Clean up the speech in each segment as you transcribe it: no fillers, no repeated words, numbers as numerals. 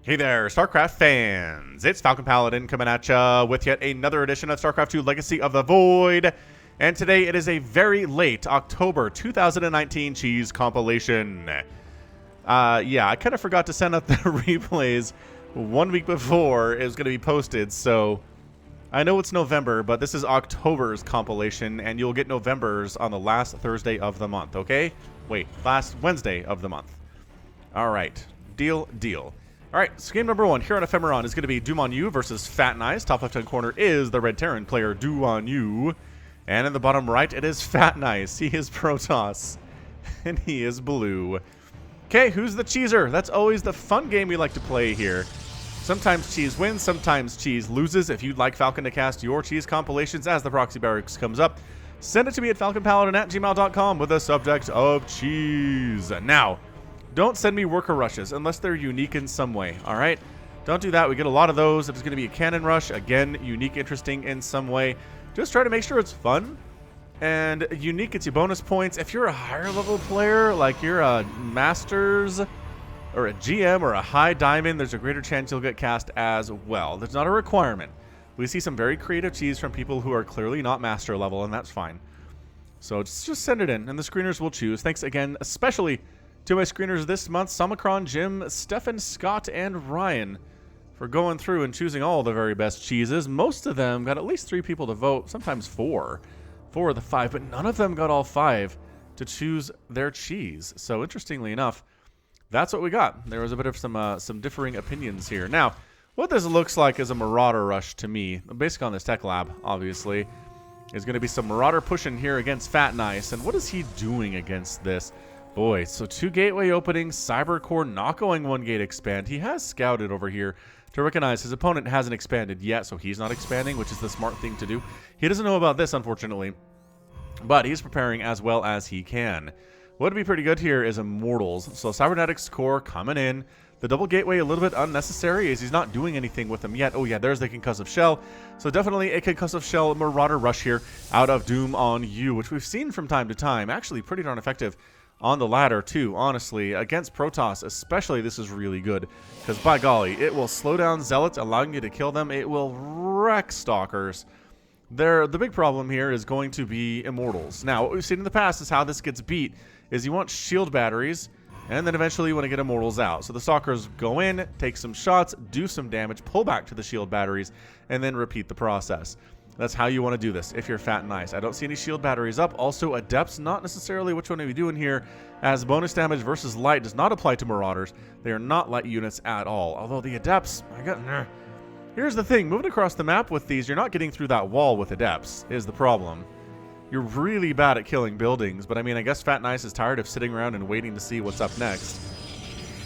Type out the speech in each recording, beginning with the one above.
Hey there, StarCraft fans! It's Falcon Paladin coming at ya with yet another edition of StarCraft 2 Legacy of the Void. And today it is a very late October 2019 cheese compilation. Yeah, I kind of forgot to send out the replays 1 week before it was going to be posted, so I know it's November, but this is October's compilation, and you'll get November's on the last Thursday of the month, okay? Wait, last Wednesday of the month. Alright, deal. Alright, so game number 1 here on Ephemeron is going to be Doom on You versus Fat Nice. Top left-hand corner is the Red Terran player Doom on You. And in the bottom right, it is Fat Nice. He is Protoss. And he is blue. Okay, who's the cheeser? That's always the fun game we like to play here. Sometimes cheese wins, sometimes cheese loses. If you'd like Falcon to cast your cheese compilations as the Proxy barracks comes up, send it to me at falconpaladin@gmail.com with the subject of cheese. Now, don't send me worker rushes unless they're unique in some way, alright? Don't do that. We get a lot of those. If it's going to be a cannon rush, again, unique, interesting in some way. Just try to make sure it's fun. And unique gets you bonus points. If you're a higher level player, like you're a Masters or a GM or a high diamond, there's a greater chance you'll get cast as well. There's not a requirement. We see some very creative cheese from people who are clearly not master level, and that's fine. So just send it in, and the screeners will choose. Thanks again, especially to my screeners this month, Samacron, Jim, Stefan, Scott, and Ryan, for going through and choosing all the very best cheeses. Most of them got at least 3 people to vote, sometimes 4. 4 of the 5, but none of them got all 5 to choose their cheese. So interestingly enough, that's what we got. There was a bit of some differing opinions here. Now, what this looks like is a marauder rush to me, based on this tech lab, obviously, is going to be some marauder pushing here against Fat Nice. And what is he doing against this? Boy, so 2 gateway openings, Cyber Core not going 1 gate expand. He has scouted over here to recognize his opponent hasn't expanded yet, so he's not expanding, which is the smart thing to do. He doesn't know about this, unfortunately, but he's preparing as well as he can. What would be pretty good here is Immortals. So Cybernetics Core coming in. The double gateway a little bit unnecessary as he's not doing anything with them yet. Oh yeah, there's the Concussive Shell. So definitely a Concussive Shell Marauder rush here out of Doom on You, which we've seen from time to time. Actually pretty darn effective on the ladder too, honestly. Against Protoss especially, this is really good, because by golly, it will slow down Zealots, allowing you to kill them. It will wreck Stalkers. The big problem here is going to be Immortals. Now, what we've seen in the past is how this gets beat is you want shield batteries, and then eventually you want to get Immortals out. So the Stalkers go in, take some shots, do some damage, pull back to the shield batteries, and then repeat the process. That's how you want to do this if you're Fat Nice. I don't see any shield batteries up. Also, Adepts, not necessarily which one are we doing here, as bonus damage versus light does not apply to Marauders. They are not light units at all. Although the Adepts, here's the thing. Moving across the map with these, you're not getting through that wall with Adepts, is the problem. You're really bad at killing buildings, but I mean, I guess Fat Nice is tired of sitting around and waiting to see what's up next.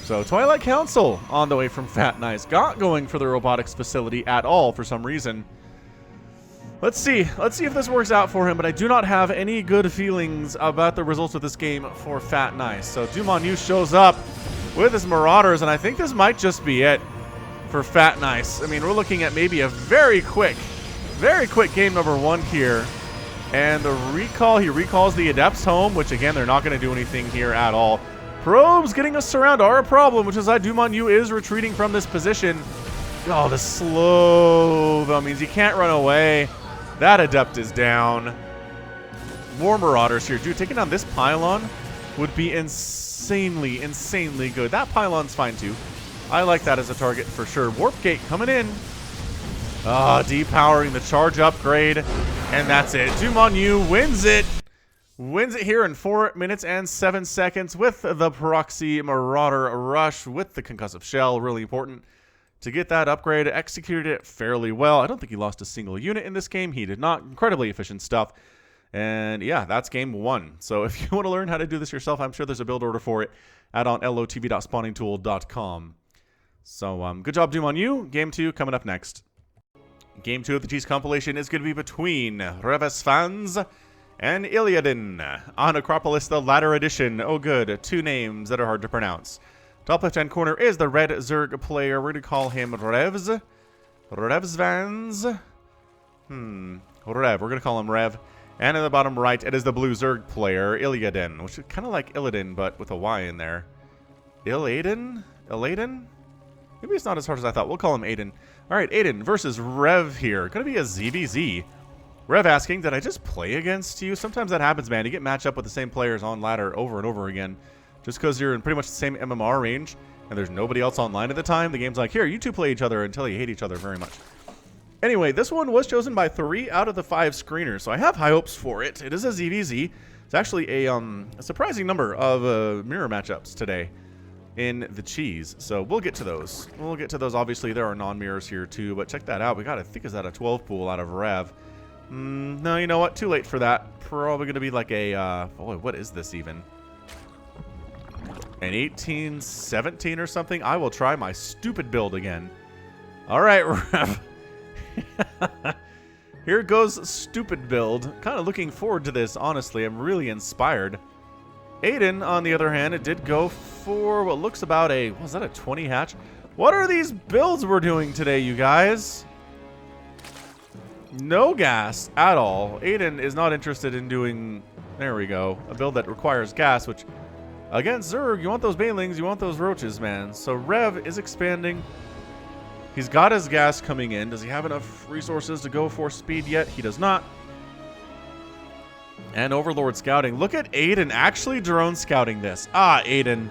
So Twilight Council on the way from Fat Nice. Not going for the robotics facility at all for some reason. Let's see if this works out for him, but I do not have any good feelings about the results of this game for Fat Nice. So Doom on You shows up with his Marauders, and I think this might just be it for Fat Nice. I mean, we're looking at maybe a very quick game number 1 here. And the recall, he recalls the Adepts home, which again, they're not going to do anything here at all. Probes getting us around are a problem, which is why Doom on You is retreating from this position. Oh, the slow, though, means you can't run away. That Adept is down. More Marauders here. Dude, taking down this pylon would be insanely good. That pylon's fine, too. I like that as a target for sure. Warp Gate coming in. Depowering the charge upgrade. And that's it. Doom on You wins it. Wins it here in 4 minutes and 7 seconds with the Proxy Marauder rush with the Concussive Shell. Really important to get that upgrade. Executed it fairly well. I don't think he lost a single unit in this game. He did not. Incredibly efficient stuff. And yeah, that's game 1. So if you want to learn how to do this yourself, I'm sure there's a build order for it at on lotv.spawningtool.com. So good job, Doom on You. Game 2 coming up next. Game 2 of the cheese compilation is going to be between Reves fans and Iliadin on Acropolis, the latter edition. Oh good, 2 names that are hard to pronounce. Top left-hand corner is the red Zerg player. We're going to call him Revs. Revs Vans. Rev. We're going to call him Rev. And in the bottom right, it is the blue Zerg player, Iliadin, which is kind of like Illidan, but with a Y in there. Illidan? Illidan? Maybe it's not as hard as I thought. We'll call him Aiden. All right, Aiden versus Rev here. Going to be a ZVZ. Rev asking, did I just play against you? Sometimes that happens, man. You get matched up with the same players on ladder over and over again. Just because you're in pretty much the same MMR range and there's nobody else online at the time, the game's like, here, you two play each other until you hate each other very much. Anyway, this one was chosen by 3 out of the 5 screeners, so I have high hopes for it. It is a ZVZ. It's actually a surprising number of mirror matchups today in the cheese, so we'll get to those. We'll get to those. Obviously, there are non-mirrors here too, but check that out. We got, I think, is that a 12 pool out of Rev? No, you know what? Too late for that. Probably going to be like a, boy, what is this even? An 18-17 or something? I will try my stupid build again. All right, Rev. Here goes stupid build. Kind of looking forward to this, honestly. I'm really inspired. Aiden, on the other hand, it did go for what looks about a, was that a 20 hatch? What are these builds we're doing today, you guys? No gas at all. Aiden is not interested in doing, there we go, a build that requires gas, which, against Zerg, you want those banelings, you want those roaches, man. So Rev is expanding. He's got his gas coming in. Does he have enough resources to go for speed yet? He does not. And Overlord scouting. Look at Aiden actually drone scouting this. Ah, Aiden.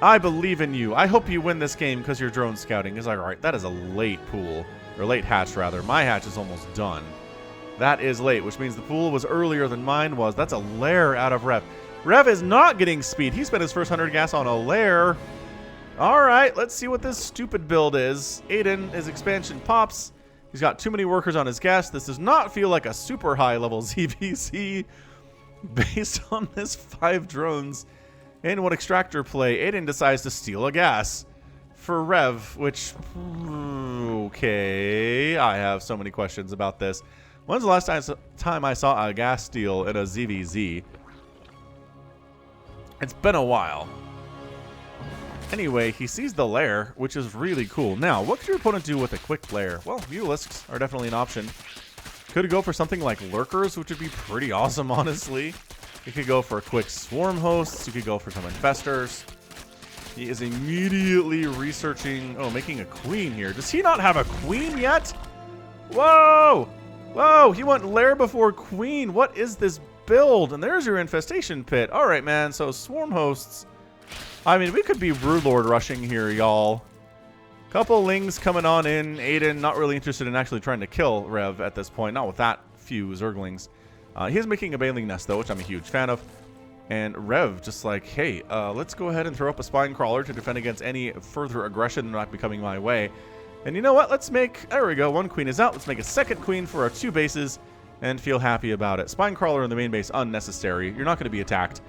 I believe in you. I hope you win this game because you're drone scouting. He's like, all right, that is a late pool. Or late hatch, rather. My hatch is almost done. That is late, which means the pool was earlier than mine was. That's a lair out of Rev. Rev is not getting speed. He spent his first 100 gas on a lair. All right, let's see what this stupid build is. Aiden, his expansion pops. He's got too many workers on his gas. This does not feel like a super high level ZVZ based on this 5 drones and one extractor play. Aiden decides to steal a gas for Rev, which, okay, I have so many questions about this. When's the last time I saw a gas steal in a ZVZ? It's been a while. Anyway, he sees the lair, which is really cool. Now, what could your opponent do with a quick lair? Well, ulisks are definitely an option. Could go for something like lurkers, which would be pretty awesome, honestly. You could go for quick swarm hosts. You could go for some infestors. He is immediately researching... Oh, making a queen here. Does he not have a queen yet? Whoa! Whoa, he went lair before queen. What is this build? And there's your infestation pit. All right, man. So swarm hosts... I mean, we could be Broodlord rushing here, y'all. Couple lings coming on in. Aiden not really interested in actually trying to kill Rev at this point. Not with that few Zerglings. He is making a Baneling Nest, though, which I'm a huge fan of. And Rev just like, hey, let's go ahead and throw up a Spine Crawler to defend against any further aggression that might be coming my way. And you know what? Let's make... There we go. 1 queen is out. Let's make a 2nd queen for our 2 bases and feel happy about it. Spine Crawler in the main base, unnecessary. You're not going to be attacked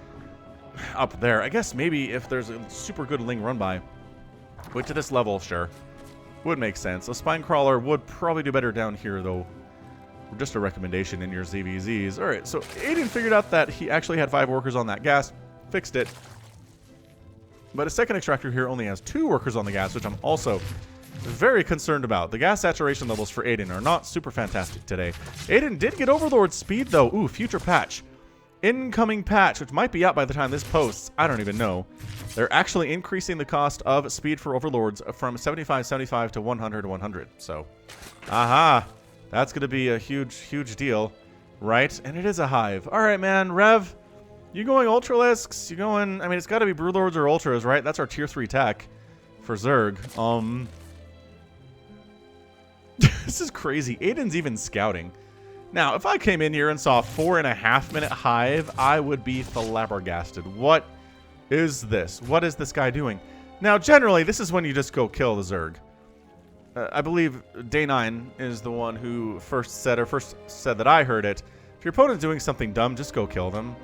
up there. I guess maybe if there's a super good Ling run by. Wait to this level, sure. Would make sense. A Spine Crawler would probably do better down here, though. Just a recommendation in your ZVZs. Alright, so Aiden figured out that he actually had 5 workers on that gas. Fixed it. But a 2nd extractor here only has 2 workers on the gas, which I'm also very concerned about. The gas saturation levels for Aiden are not super fantastic today. Aiden did get Overlord speed, though. Ooh, future patch. Incoming patch, which might be out by the time this posts. I don't even know. They're actually increasing the cost of speed for Overlords from 75 to 100. So, aha. That's going to be a huge deal, right? And it is a hive. All right, man. Rev, you going ultralisks? You going... I mean, it's got to be Broodlords or Ultras, right? That's our tier 3 tech for Zerg. This is crazy. Aiden's even scouting. Now, if I came in here and saw a 4.5-minute hive, I would be flabbergasted. What is this? What is this guy doing? Now, generally, this is when you just go kill the Zerg. I believe Day 9 is the one who first said that I heard it. If your opponent's doing something dumb, just go kill them.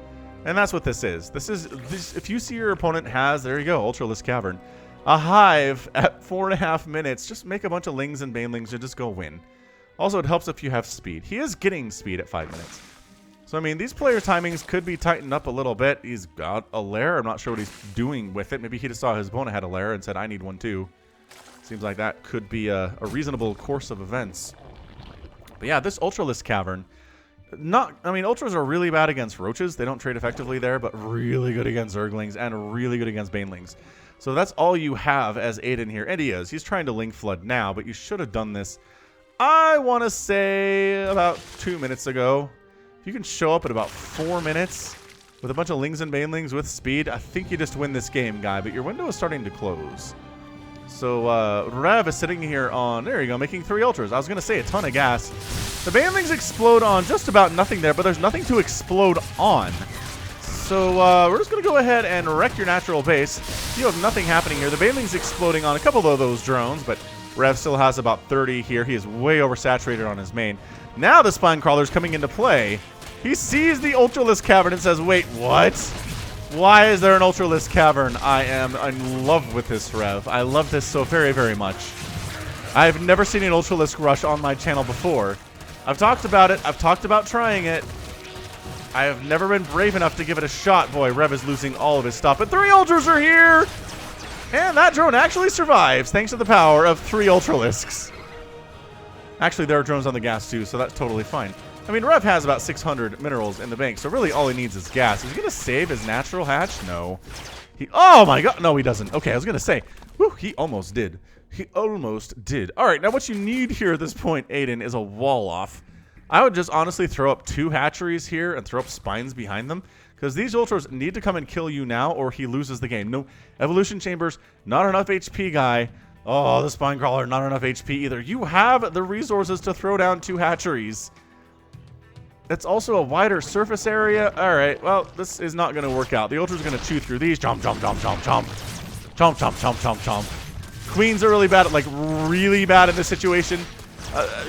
And that's what this is. This if you see your opponent has, there you go, Ultralisk Cavern, a hive at 4.5 minutes, just make a bunch of lings and banelings and just go win. Also, it helps if you have speed. He is getting speed at 5 minutes. So, I mean, these player timings could be tightened up a little bit. He's got a lair. I'm not sure what he's doing with it. Maybe he just saw his opponent had a lair and said, I need one too. Seems like that could be a reasonable course of events. But yeah, this Ultralisk Cavern, I mean, Ultras are really bad against Roaches. They don't trade effectively there, but really good against Zerglings and really good against Banelings. So that's all you have as Aiden here. And he is. He's trying to link flood now, but you should have done this, I want to say, about 2 minutes ago. If you can show up at about 4 minutes with a bunch of lings and banelings with speed, I think you just win this game, guy. But your window is starting to close. So Rev is sitting here on, there you go, making 3 ultras. I was going to say a ton of gas. The banelings explode on just about nothing there, but there's nothing to explode on. So we're just going to go ahead and wreck your natural base. You have nothing happening here. The banelings exploding on a couple of those drones, but Rev still has about 30 here. He is way oversaturated on his main. Now the spine crawler's coming into play. He sees the ultralisk cavern and says, wait, what? Why is there an ultralisk cavern? I am in love with this, Rev. I love this so very, very much. I've never seen an ultralisk rush on my channel before. I've talked about it. I've talked about trying it. I have never been brave enough to give it a shot. Boy, Rev is losing all of his stuff. But 3 ultras are here! And that drone actually survives thanks to the power of 3 ultralisks. Actually, there are drones on the gas too, so that's totally fine. I mean, Rev has about 600 minerals in the bank, so really all he needs is gas. Is he going to save his natural hatch? No. Oh my god, no he doesn't. Okay, I was going to say, whew, he almost did. He almost did. All right, now what you need here at this point, Aiden, is a wall off. I would just honestly throw up 2 hatcheries here and throw up spines behind them, because these ultras need to come and kill you now or he loses the game. No, evolution chambers, not enough HP, guy. Oh, the spine crawler, not enough HP either. You have the resources to throw down 2 hatcheries. It's also a wider surface area. All right, well, this is not going to work out. The ultra's going to chew through these. Jump, jump, jump, jump, jump. Jump, jump, jump, jump, jump. Queens are really bad, like really bad in this situation.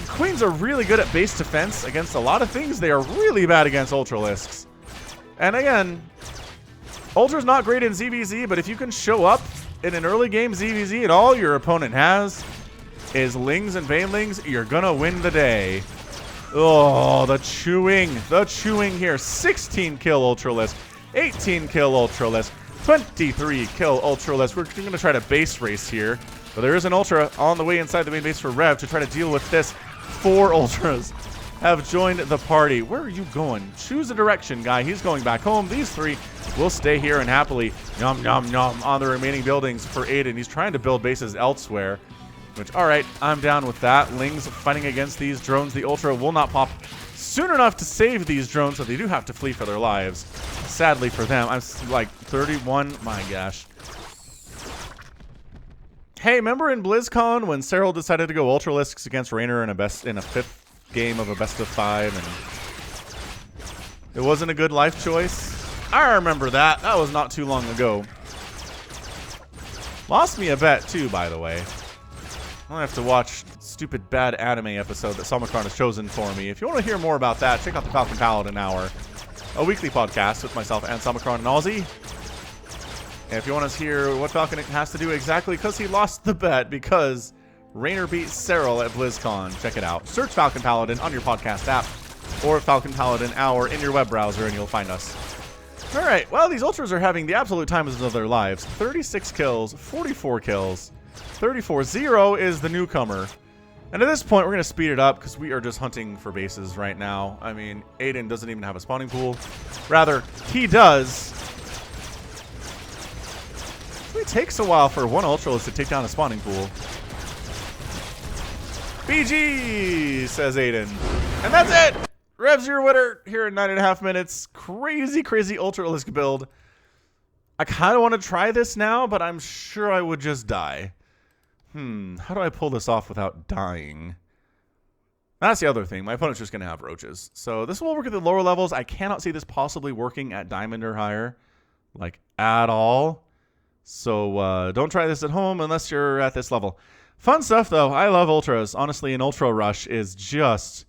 Queens are really good at base defense against a lot of things. They are really bad against ultralisks. And again, ultra's not great in ZVZ, but if you can show up in an early game ZVZ and all your opponent has is lings and banelings, you're going to win the day. Oh, the chewing here. 16 kill ultralisk, 18 kill ultralisk, 23 kill ultralisk. We're going to try to base race here, but there is an ultra on the way inside the main base for Rev to try to deal with this. 4 ultras have joined the party. Where are you going? Choose a direction, guy. He's going back home. These 3 will stay here and happily nom nom nom on the remaining buildings for Aiden. He's trying to build bases elsewhere. Which, all right, I'm down with that. Lings fighting against these drones. The Ultra will not pop soon enough to save these drones, so they do have to flee for their lives. Sadly for them. I'm like 31. My gosh. Hey, remember in BlizzCon when Cyril decided to go Ultralisks against Raynor in a 5th game of a best of 5, and it wasn't a good life choice? I remember that. That was not too long ago. Lost me a bet, too, by the way. I'll have to watch stupid bad anime episode that Salmacron has chosen for me. If you want to hear more about that, check out the Falcon Paladin Hour, a weekly podcast with myself and Salmacron and Aussie. And if you want to hear what Falcon has to do exactly, because he lost the bet because Raynor beat Cyril at BlizzCon, check it out. Search Falcon Paladin on your podcast app or Falcon Paladin Hour in your web browser and you'll find us. All right, well, these ultras are having the absolute times of their lives. 36 kills, 44 kills. 34-0 is the newcomer. And at this point, we're going to speed it up because we are just hunting for bases right now. I mean, Aiden doesn't even have a spawning pool. Rather, he does. It takes a while for one Ultralist to take down a spawning pool. BG, says Aiden. And that's it! Rev's your winner here in 9.5 minutes. Crazy, crazy Ultralisk build. I kind of want to try this now, but I'm sure I would just die. How do I pull this off without dying? That's the other thing. My opponent's just going to have roaches. So this will work at the lower levels. I cannot see this possibly working at Diamond or higher. Like, at all. So don't try this at home unless you're at this level. Fun stuff, though. I love Ultras. Honestly, an Ultra Rush is just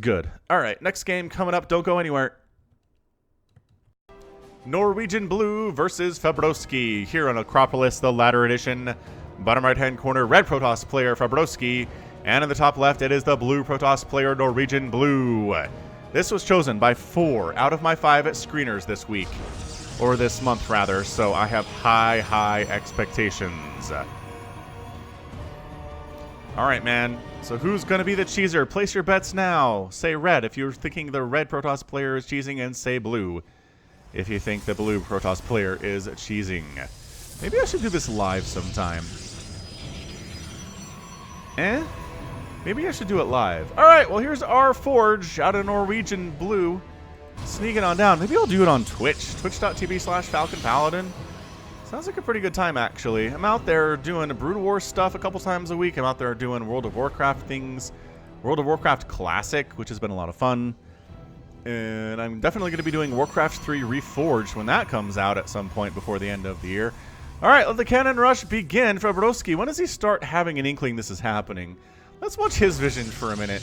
good. All right, next game coming up. Don't go anywhere. Norwegian Blue versus Fabroski here on Acropolis, the ladder edition. Bottom right-hand corner, red Protoss player Fabroski. And in the top left, it is the blue Protoss player Norwegian Blue. This was chosen by 4 out of my 5 screeners this week. Or this month, rather. So I have high, high expectations. All right, man. So who's going to be the cheeser? Place your bets now. Say red if you're thinking the red Protoss player is cheesing, and say blue if you think the blue Protoss player is cheesing. Maybe I should do this live sometime. Maybe I should do it live. Alright, well here's our Forge out of Norwegian blue. Sneaking on down. Maybe I'll do it on Twitch. Twitch.tv/falconpaladin. Sounds like a pretty good time, actually. I'm out there doing Brood War stuff a couple times a week. I'm out there doing World of Warcraft things. World of Warcraft Classic, which has been a lot of fun. And I'm definitely going to be doing Warcraft 3 Reforged when that comes out at some point before the end of the year. Alright, let the cannon rush begin. Fabrowski, when does he start having an inkling this is happening? Let's watch his vision for a minute.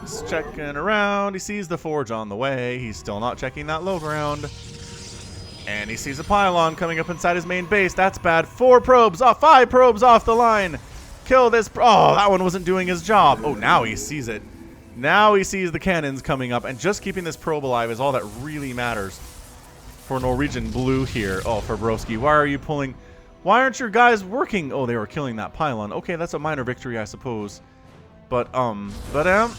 He's checking around. He sees the Forge on the way. He's still not checking that low ground. And he sees a pylon coming up inside his main base. That's bad. 5 probes off the line. Kill this. Oh, that one wasn't doing his job. Oh, now he sees it. Now he sees the cannons coming up. And just keeping this probe alive is all that really matters for Norwegian blue here. Oh, Fabrowski, why are you pulling? Why aren't your guys working? Oh, they were killing that pylon. Okay, that's a minor victory, I suppose. But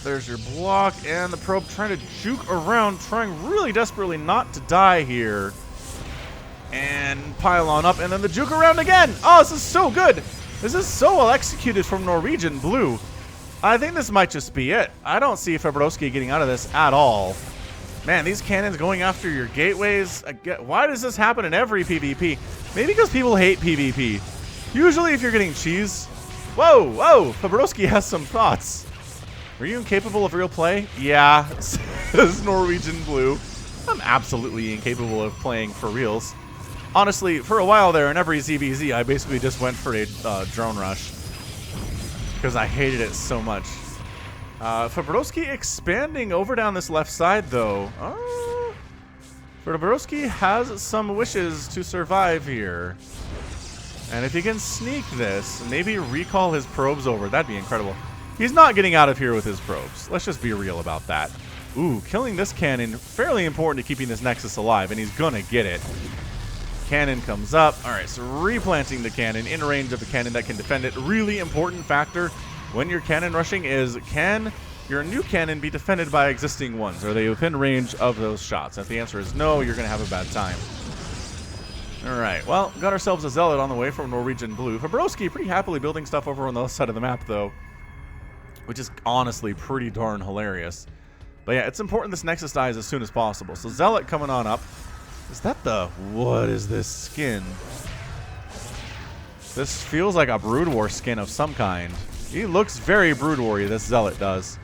there's your block and the probe trying to juke around, trying really desperately not to die here. And pylon up, and then the juke around again. Oh, this is so good. This is so well executed from Norwegian blue. I think this might just be it. I don't see Fabrowski getting out of this at all. Man, these cannons going after your gateways. Why does this happen in every PvP? Maybe because people hate PvP. Usually if you're getting cheese. Whoa, Fabrowski has some thoughts. Were you incapable of real play? Yeah, says Norwegian blue. I'm absolutely incapable of playing for reals. Honestly, for a while there in every ZVZ, I basically just went for a drone rush. Because I hated it so much. Fabrowski expanding over down this left side, though. Fabrowski has some wishes to survive here. And if he can sneak this, maybe recall his probes over, that'd be incredible. He's not getting out of here with his probes. Let's just be real about that. Ooh, killing this cannon, fairly important to keeping this Nexus alive, and he's gonna get it. Cannon comes up. Alright, so replanting the cannon in range of the cannon that can defend it. Really important factor when you're cannon rushing is, can your new cannon be defended by existing ones? Are they within range of those shots? If the answer is no, you're gonna have a bad time. Alright, well, got ourselves a Zealot on the way from Norwegian blue. Fabrowski pretty happily building stuff over on the other side of the map, though, which is honestly pretty darn hilarious. But yeah, it's important this Nexus dies as soon as possible. So Zealot coming on up. Is that the... what is this skin? This feels like a Brood War skin of some kind. He looks very Brood War-y, this Zealot does.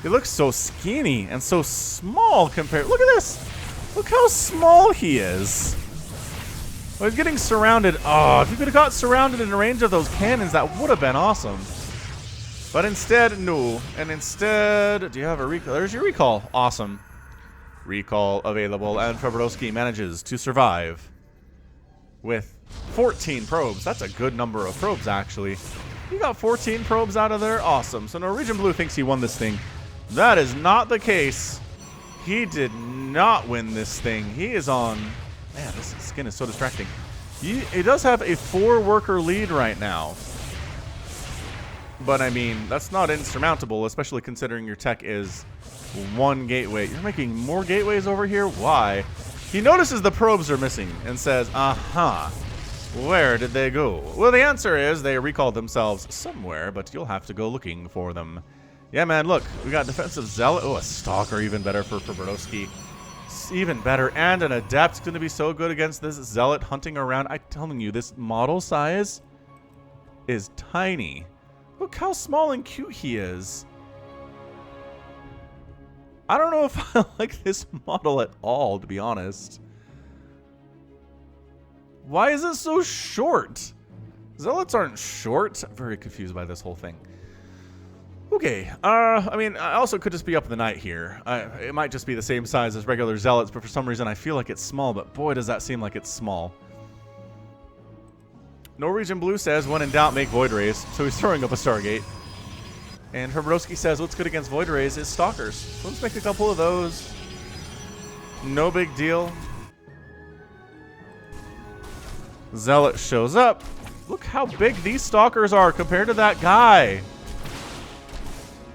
He looks so skinny and so small compared... look at this! Look how small he is. Well, he's getting surrounded. Oh, if you could have got surrounded in range of those cannons, that would have been awesome. But instead, no. And instead, do you have a recall? There's your recall. Awesome. Recall available, and Fabrowski manages to survive with 14 probes. That's a good number of probes, actually. You got 14 probes out of there? Awesome. So Norwegian blue thinks he won this thing. That is not the case. He did not win this thing. He is on... man, this skin is so distracting. He does have a 4-worker lead right now. But, I mean, that's not insurmountable, especially considering your tech is 1 gateway. You're making more gateways over here? Why? He notices the probes are missing and says, uh-huh. Where did they go? Well, the answer is they recalled themselves somewhere, but you'll have to go looking for them. Yeah, man, look. We got defensive Zealot. Oh, a Stalker, even better for Fabrowski. Even better. And an Adept's going to be so good against this Zealot hunting around. I'm telling you, this model size is tiny. Look how small and cute he is. I don't know if I like this model at all, to be honest. Why is it so short? Zealots aren't short. I'm very confused by this whole thing. Okay, I mean, I also could just be up in the night here. It might just be the same size as regular Zealots, but for some reason I feel like it's small, but boy does that seem like it's small. Norwegian Blue says, when in doubt, make Void Rays. So he's throwing up a Stargate. And Fabrowski says, what's good against Void Rays is Stalkers. So let's make a couple of those. No big deal. Zealot shows up. Look how big these Stalkers are compared to that guy.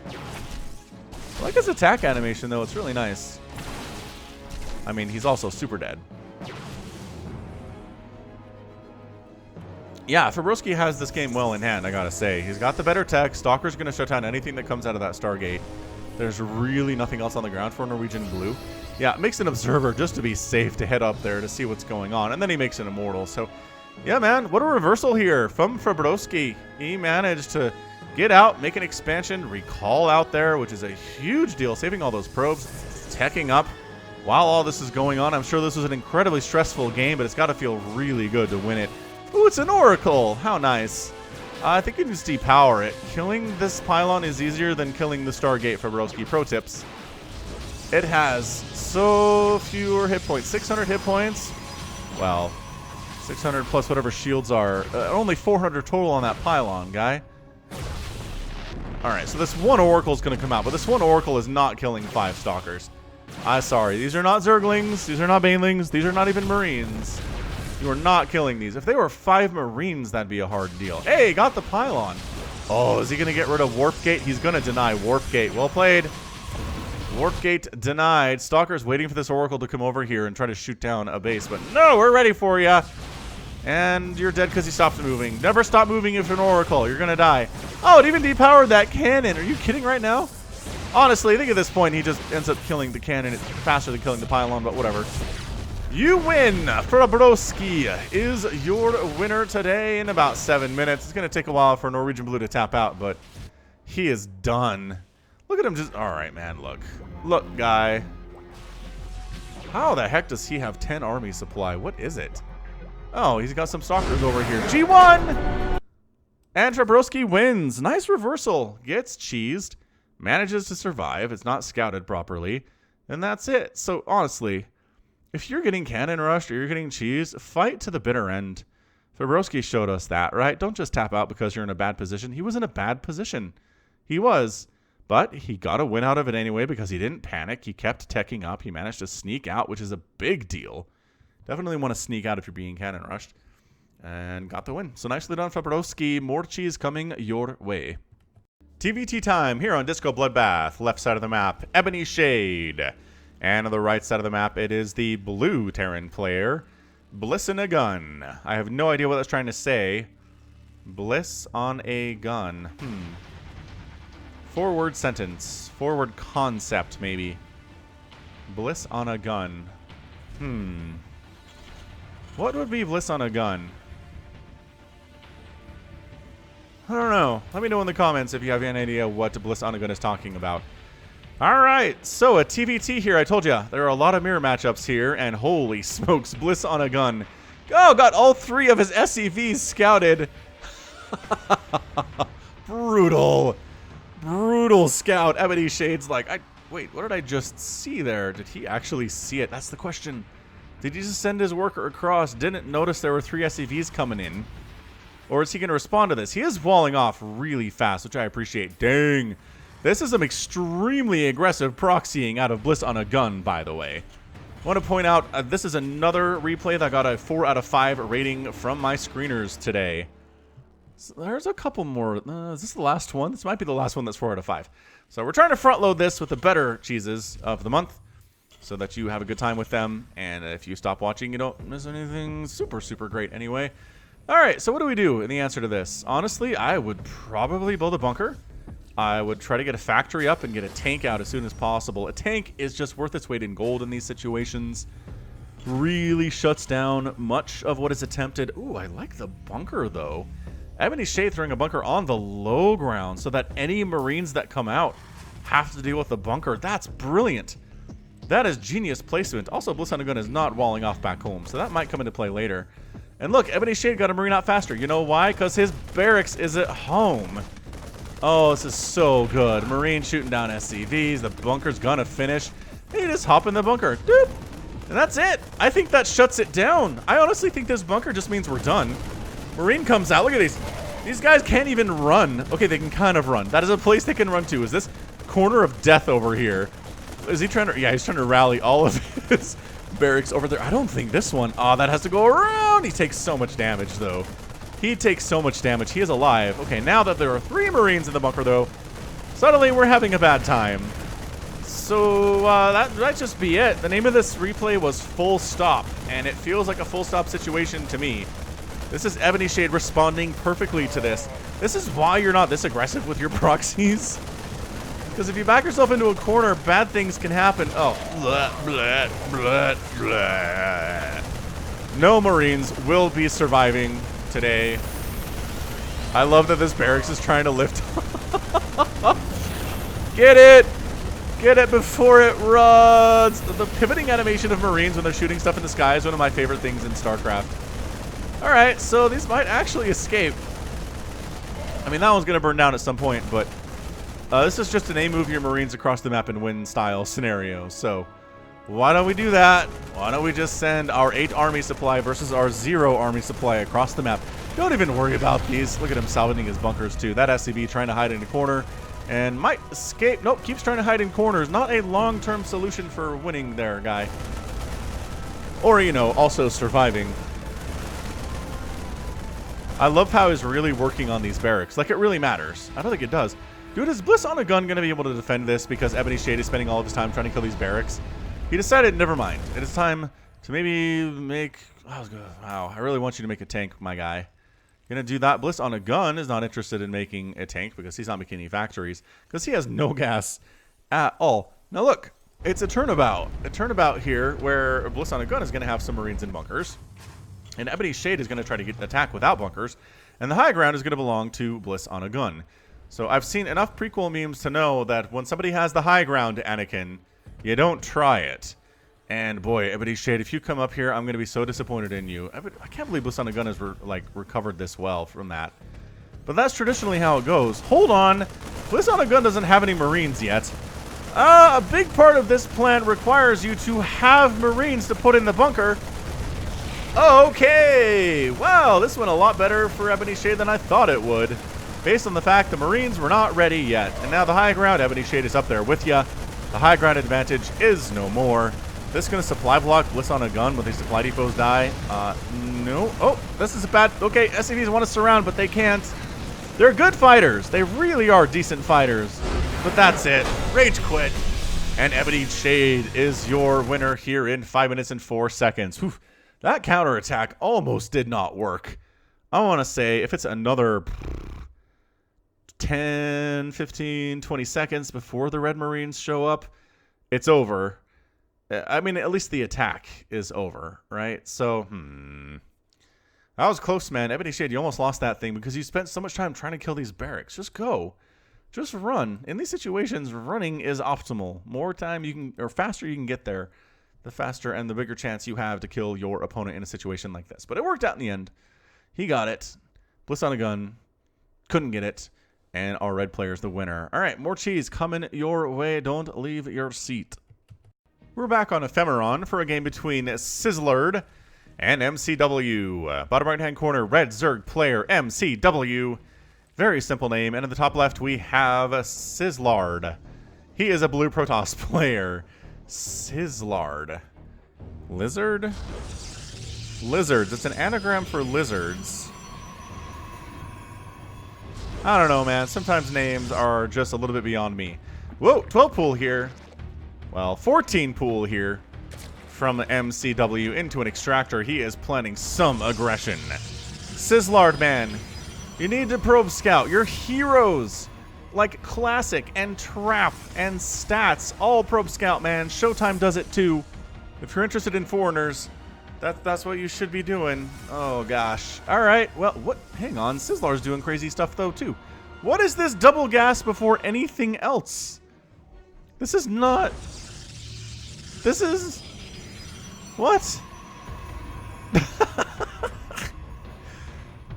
I like his attack animation, though. It's really nice. I mean, he's also super dead. Yeah, Fabrowski has this game well in hand, I gotta say. He's got the better tech. Stalker's gonna shut down anything that comes out of that Stargate. There's really nothing else on the ground for Norwegian Blue. Yeah, it makes an observer just to be safe to head up there to see what's going on, and then he makes an immortal. So, yeah, man, what a reversal here from Fabrowski. He managed to get out, make an expansion, recall out there, which is a huge deal, saving all those probes, teching up while all this is going on. I'm sure this was an incredibly stressful game, but it's got to feel really good to win it. Ooh, it's an Oracle. How nice. I think you just depower it. Killing this pylon is easier than killing the Stargate, Fabrowski. Pro tips. It has so fewer hit points. 600 hit points. Well, 600 plus whatever shields are. Only 400 total on that pylon, guy. Alright, so this one Oracle is going to come out, but this one Oracle is not killing 5 Stalkers. I'm sorry. These are not Zerglings. These are not Banelings. These are not even Marines. You are not killing these. If they were 5 Marines, that'd be a hard deal. Hey, got the pylon. Oh, is he going to get rid of Warp Gate? He's going to deny Warp Gate. Well played. Warp Gate denied. Stalker's waiting for this Oracle to come over here and try to shoot down a base. But no, we're ready for you. And you're dead because he stopped moving. Never stop moving if you're an Oracle. You're going to die. Oh, it even depowered that cannon. Are you kidding right now? Honestly, I think at this point he just ends up killing the cannon faster than killing the pylon, but whatever. You win! Fabrowski is your winner today in about 7 minutes. It's going to take a while for Norwegian Blue to tap out, but he is done. Look at him just... Alright, man, look. Look, guy. How the heck does he have 10 army supply? What is it? Oh, he's got some stalkers over here. G1! And Fabrowski wins. Nice reversal. Gets cheesed. Manages to survive. It's not scouted properly. And that's it. So, honestly... if you're getting cannon rushed or you're getting cheese, fight to the bitter end. Fabrowski showed us that, right? Don't just tap out because you're in a bad position. He was in a bad position. He was. But he got a win out of it anyway because he didn't panic. He kept teching up. He managed to sneak out, which is a big deal. Definitely want to sneak out if you're being cannon rushed. And got the win. So nicely done, Fabrowski. More cheese coming your way. TVT time here on Disco Bloodbath. Left side of the map, Ebony Shade. And on the right side of the map, it is the blue Terran player, Bliss on a Gun. I have no idea what that's trying to say. Bliss on a gun. Forward sentence. Forward concept, maybe. Bliss on a gun. What would be bliss on a gun? I don't know. Let me know in the comments if you have any idea what bliss on a gun is talking about. Alright, so a TVT here. I told you, there are a lot of mirror matchups here, and holy smokes, Bliss on a gun. Oh, got all 3 of his SCVs scouted. Brutal. Brutal scout. Ebony Shade's like, wait, what did I just see there? Did he actually see it? That's the question. Did he just send his worker across, didn't notice there were 3 SCVs coming in? Or is he going to respond to this? He is walling off really fast, which I appreciate. Dang. This is some extremely aggressive proxying out of Bliss on a Gun, by the way. I want to point out, this is another replay that got a 4 out of 5 rating from my screeners today. So there's a couple more. Is this the last one? This might be the last one that's 4 out of 5. So we're trying to front load this with the better cheeses of the month so that you have a good time with them. And if you stop watching, you don't miss anything super, super great anyway. All right, so what do we do in the answer to this? Honestly, I would probably build a bunker. I would try to get a factory up and get a tank out as soon as possible. A tank is just worth its weight in gold in these situations. Really shuts down much of what is attempted. Ooh, I like the bunker, though. Ebony Shade throwing a bunker on the low ground so that any Marines that come out have to deal with the bunker. That's brilliant. That is genius placement. Also, Bliss on a Gun is not walling off back home, so that might come into play later. And look, Ebony Shade got a Marine out faster. You know why? Because his barracks is at home. Oh, this is so good. Marine shooting down SCVs. The bunker's gonna finish. And you just hop in the bunker. Doop. And that's it. I think that shuts it down. I honestly think this bunker just means we're done. Marine comes out. Look at these. These guys can't even run. Okay, they can kind of run. That is a place they can run to. Is this corner of death over here? Is he trying to... Yeah, he's trying to rally all of his barracks over there. I don't think this one... Oh, that has to go around. He takes so much damage, though. He takes so much damage. He is alive. Okay, now that there are 3 Marines in the bunker, though, suddenly we're having a bad time. so that might just be it. The name of this replay was Full Stop, and it feels like a full stop situation to me. This is Ebony Shade responding perfectly to this. This is why you're not this aggressive with your proxies. Because if you back yourself into a corner, bad things can happen. Oh, blah, blah, blah, blah. No Marines will be surviving today. I love that this barracks is trying to lift. Get it! Get it before it runs! The pivoting animation of Marines when they're shooting stuff in the sky is one of my favorite things in StarCraft. Alright, so these might actually escape. I mean, that one's going to burn down at some point, but this is just an A move your Marines across the map and win style scenario. So why don't we do that? Why don't we just send our 8 army supply versus our 0 army supply across the map? Don't even worry about these. Look at him salvaging his bunkers too. That SCV trying to hide in the corner and might escape. Nope, keeps trying to hide in corners. Not a long-term solution for winning there, guy. Or, you know, also surviving. I love how he's really working on these barracks. Like, it really matters. I don't think it does. Dude, is Bliss on a gun going to be able to defend this because Ebony Shade is spending all of his time trying to kill these barracks? He decided, never mind. It is time to maybe make... Wow, I really want you to make a tank, my guy. Gonna do that. Bliss on a gun is not interested in making a tank because he's not making any factories because he has no gas at all. Now look, it's a turnabout. A turnabout here where Bliss on a gun is going to have some Marines in bunkers. And Ebony Shade is going to try to get an attack without bunkers. And the high ground is going to belong to Bliss on a gun. So I've seen enough prequel memes to know that when somebody has the high ground, Anakin, you don't try it. And boy, Ebony Shade, if you come up here, I'm going to be so disappointed in you. I can't believe Bliss on a gun has recovered this well from that. But that's traditionally how it goes. Hold on. Bliss on a gun doesn't have any Marines yet. A big part of this plan requires you to have Marines to put in the bunker. Okay. Wow, this went a lot better for Ebony Shade than I thought it would. Based on the fact the Marines were not ready yet. And now the high ground, Ebony Shade is up there with ya. The high ground advantage is no more. This is going to supply block Bliss on a gun when these supply depots die. No. Oh, this is a bad... Okay, SCVs want to surround, but they can't. They're good fighters. They really are decent fighters. But that's it. Rage quit. And Ebony Shade is your winner here in 5 minutes and 4 seconds. Whew. That counterattack almost did not work. I want to say if it's another 10, 15, 20 seconds before the Red Marines show up, it's over. I mean, at least the attack is over, right? So, that was close, man. Ebony Shade, you almost lost that thing because you spent so much time trying to kill these barracks. Just go. Just run. In these situations, running is optimal. More time you can, or faster you can get there, the faster and the bigger chance you have to kill your opponent in a situation like this. But it worked out in the end. He got it. Bliss on a gun. Couldn't get it. And our red player is the winner. All right, more cheese coming your way. Don't leave your seat. We're back on Ephemeron for a game between Sizzlard and MCW. Bottom right-hand corner, red Zerg player MCW. Very simple name. And in the top left, we have Sizzlard. He is a blue Protoss player. Sizzlard. Lizard? Lizards. It's an anagram for lizards. I don't know, man. Sometimes names are just a little bit beyond me. Whoa, 12 pool here. Well, 14 pool here from MCW into an extractor. He is planning some aggression. Sizzlard, man, you need to probe scout. Your heroes, like Classic and Trap and Stats, all probe scout, man. Showtime does it too. If you're interested in foreigners, that's what you should be doing. Oh, gosh. All right, well, what? Hang on. Sizzlar's doing crazy stuff, though, too. What is this double gas before anything else? This is not... This is... What?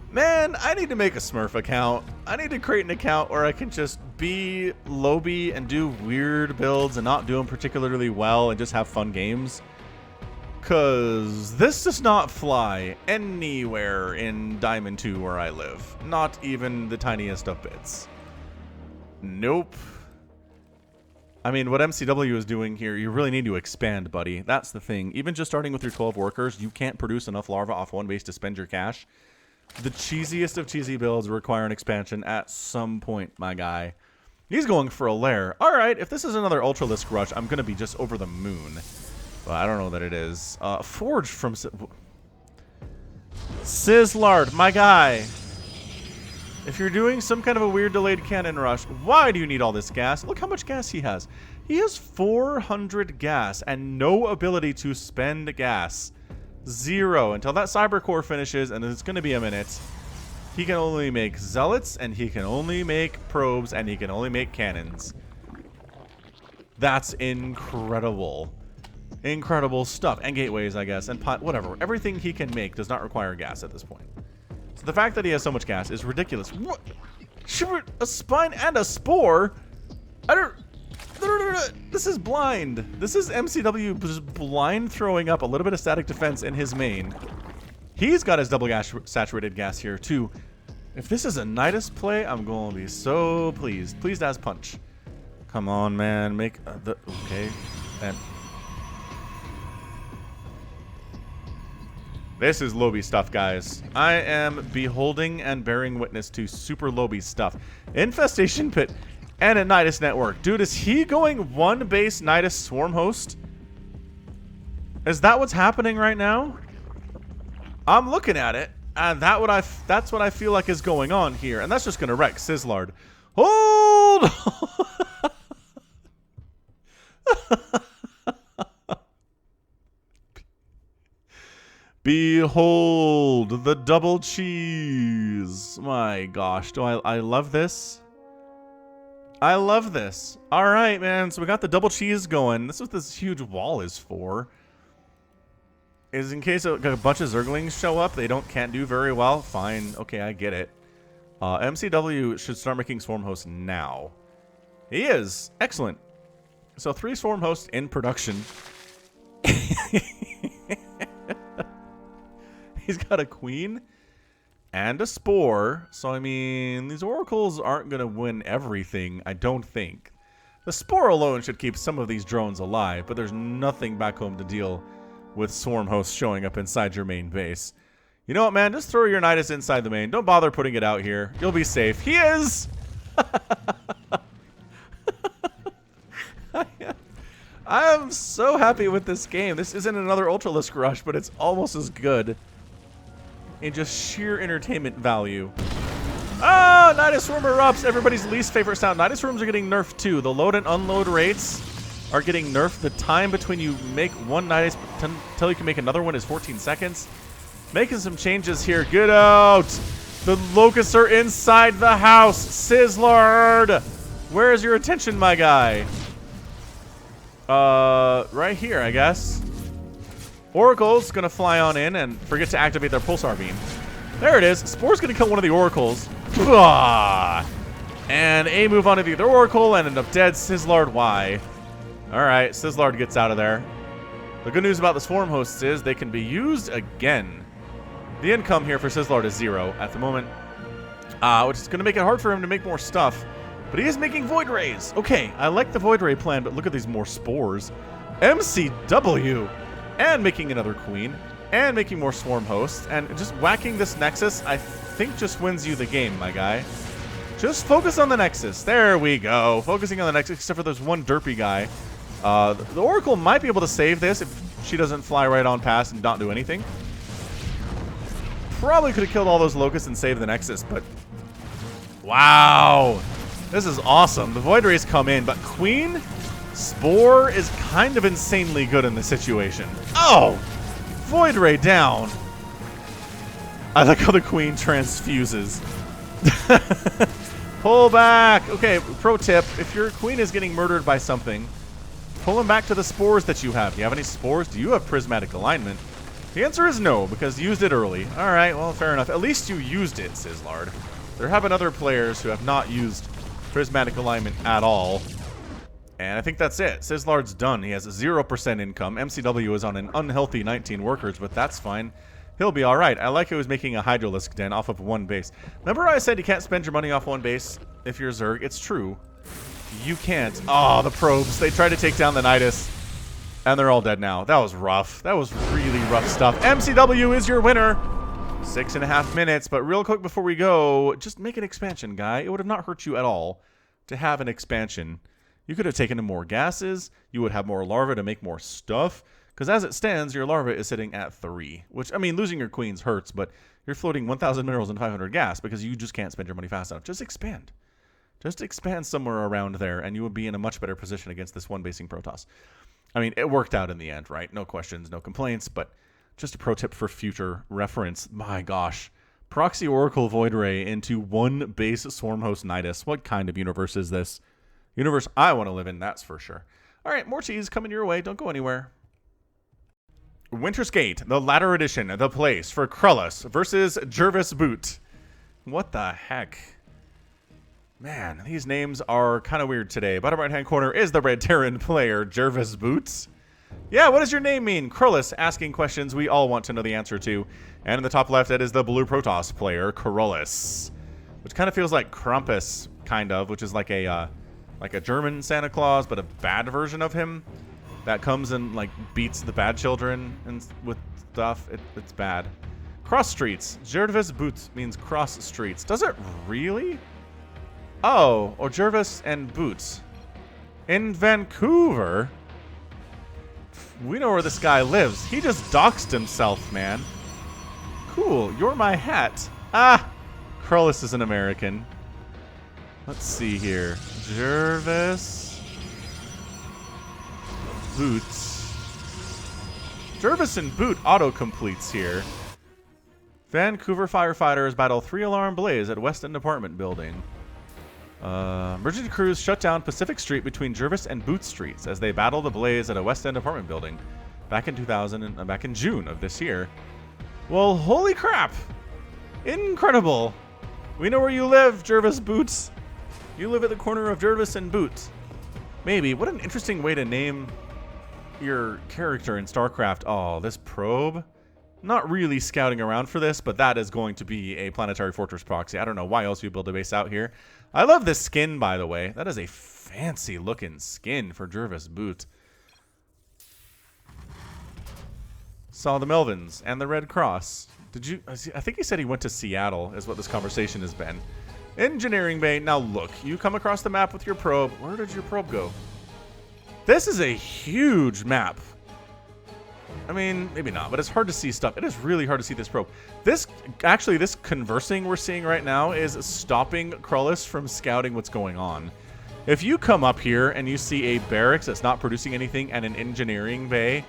Man, I need to make a Smurf account. I need to create an account where I can just be Lobby and do weird builds and not do them particularly well and just have fun games. Because this does not fly anywhere in Diamond 2 where I live. Not even the tiniest of bits. Nope. I mean, what MCW is doing here, you really need to expand, buddy. That's the thing. Even just starting with your 12 workers, you can't produce enough larvae off one base to spend your cash. The cheesiest of cheesy builds require an expansion at some point, my guy. He's going for a lair. All right, if this is another ultralisk rush, I'm going to be just over the moon. But I don't know that it is. Forged from... Sizzlard, my guy. If you're doing some kind of a weird delayed cannon rush, why do you need all this gas? Look how much gas he has. He has 400 gas and no ability to spend gas. 0 until that cyber core finishes, and it's going to be a minute. He can only make zealots, and he can only make probes, and he can only make cannons. That's incredible. Incredible stuff. And gateways, I guess, and whatever. Everything he can make does not require gas at this point. So the fact that he has so much gas is ridiculous. What? A spine and a spore? I don't... This is blind. This is MCW just blind throwing up a little bit of static defense in his main. He's got his double gas saturated gas here too. If this is a Nidus play, I'm going to be so pleased. Pleased as punch. Come on, man. Make the... Okay. And... This is Lobby stuff, guys. I am beholding and bearing witness to super Lobby stuff. Infestation Pit and a Nidus network. Dude, is he going one base Nidus swarm host? Is that what's happening right now? I'm looking at it, and that's what I feel like is going on here, and that's just gonna wreck Sizzlard. Hold! Behold the double cheese. My gosh, I love this. I love this. All right, man. So we got the double cheese going. This is what this huge wall is for. Is in case a bunch of Zerglings show up, they can't do very well. Fine. Okay, I get it. MCW should start making swarm hosts now. He is. Excellent. So 3 swarm hosts in production. He's got a queen and a spore. So, I mean, these oracles aren't going to win everything, I don't think. The spore alone should keep some of these drones alive, but there's nothing back home to deal with swarm hosts showing up inside your main base. You know what, man? Just throw your Nidus inside the main. Don't bother putting it out here. You'll be safe. He is! I am so happy with this game. This isn't another Ultralisk rush, but it's almost as good in just sheer entertainment value. Ah, Nidus Swarm erupts. Everybody's least favorite sound. Nidus Swarms are getting nerfed too. The load and unload rates are getting nerfed. The time between you make one Nidus until you can make another one is 14 seconds. Making some changes here. Get out! The locusts are inside the house. Sizzlard! Where is your attention, my guy? Right here, I guess. Oracle's gonna fly on in and forget to activate their pulsar beam. There it is. Spore's gonna kill one of the oracles. And a move onto the other oracle and end up dead. Sizzlard, why? Alright, Sizzlard gets out of there. The good news about the swarm hosts is they can be used again. The income here for Sizzlard is 0 at the moment, which is going to make it hard for him to make more stuff. But he is making Void Rays. Okay, I like the Void Ray plan, but look at these more spores. MCW! And making another queen. And making more swarm hosts. And just whacking this Nexus, I think just wins you the game, my guy. Just focus on the Nexus. There we go. Focusing on the Nexus, except for there's one derpy guy. The Oracle might be able to save this if she doesn't fly right on past and not do anything. Probably could have killed all those locusts and saved the Nexus, but... Wow! This is awesome. The Void Rays come in, but Queen Spore is kind of insanely good in this situation. Oh! Void Ray down. I like how the Queen transfuses. Pull back! Okay, pro tip. If your Queen is getting murdered by something, pull him back to the spores that you have. Do you have any spores? Do you have prismatic alignment? The answer is no, because you used it early. Alright, well, fair enough. At least you used it, Sizzlard. There have been other players who have not used prismatic alignment at all. And I think that's it. Sizzlard's done. He has 0% income. MCW is on an unhealthy 19 workers, but that's fine. He'll be alright. I like how he's making a Hydralisk den off of one base. Remember I said you can't spend your money off one base if you're Zerg? It's true. You can't. Oh, the probes. They tried to take down the Nidus. And they're all dead now. That was rough. That was really rough stuff. MCW is your winner. 6.5 minutes. But real quick before we go, just make an expansion, guy. It would have not hurt you at all. to have an expansion. You could have taken in more gases. You would have more larvae to make more stuff. Because as it stands, your larva is sitting at 3. Which, I mean, losing your queens hurts, but you're floating 1,000 minerals and 500 gas because you just can't spend your money fast enough. Just expand. Just expand somewhere around there, and you would be in a much better position against this one basing Protoss. I mean, it worked out in the end, right? No questions, no complaints, but just a pro tip for future reference. My gosh. Proxy Oracle Void Ray into one base Swarmhost Nidus. What kind of universe is this? Universe I want to live in, that's for sure. All right, more cheese coming your way. Don't go anywhere. Winter's Gate, the latter edition, the place for Krullis versus Jervis Boot. What the heck? Man, these names are kind of weird today. Bottom right-hand corner is the Red Terran player, Jervis Boots. Yeah, what does your name mean? Krullis, asking questions we all want to know the answer to. And in the top left, it is the Blue Protoss player, Krullis. Which kind of feels like Krampus, kind of, which is like a German Santa Claus, but a bad version of him. That comes and, like, beats the bad children and with stuff. It's bad. Cross streets. Jervis Boots means cross streets. Does it really? Oh, or Jervis and Boots. In Vancouver? We know where this guy lives. He just doxed himself, man. Cool, you're my hat. Ah! Krullis is an American. Let's see here. Jervis. Boots. Jervis and Boot auto-completes here. Vancouver firefighters battle 3-alarm blaze at West End apartment building. Emergency crews shut down Pacific Street between Jervis and Boot Streets as they battle the blaze at a West End apartment building back in June of this year. Well, holy crap! Incredible! We know where you live, Jervis Boots. You live at the corner of Jervis and Boot. Maybe. What an interesting way to name your character in StarCraft. Oh, this probe. Not really scouting around for this, but that is going to be a Planetary Fortress proxy. I don't know why else you build a base out here. I love this skin, by the way. That is a fancy looking skin for Jervis Boot. Saw the Melvins and the Red Cross. Did you? I think he said he went to Seattle, is what this conversation has been. Engineering Bay. Now look, you come across the map with your probe. Where did your probe go? This is a huge map. I mean, maybe not, but it's hard to see stuff. It is really hard to see this probe. This conversing we're seeing right now is stopping Krullis from scouting what's going on. If you come up here and you see a barracks that's not producing anything and an engineering bay,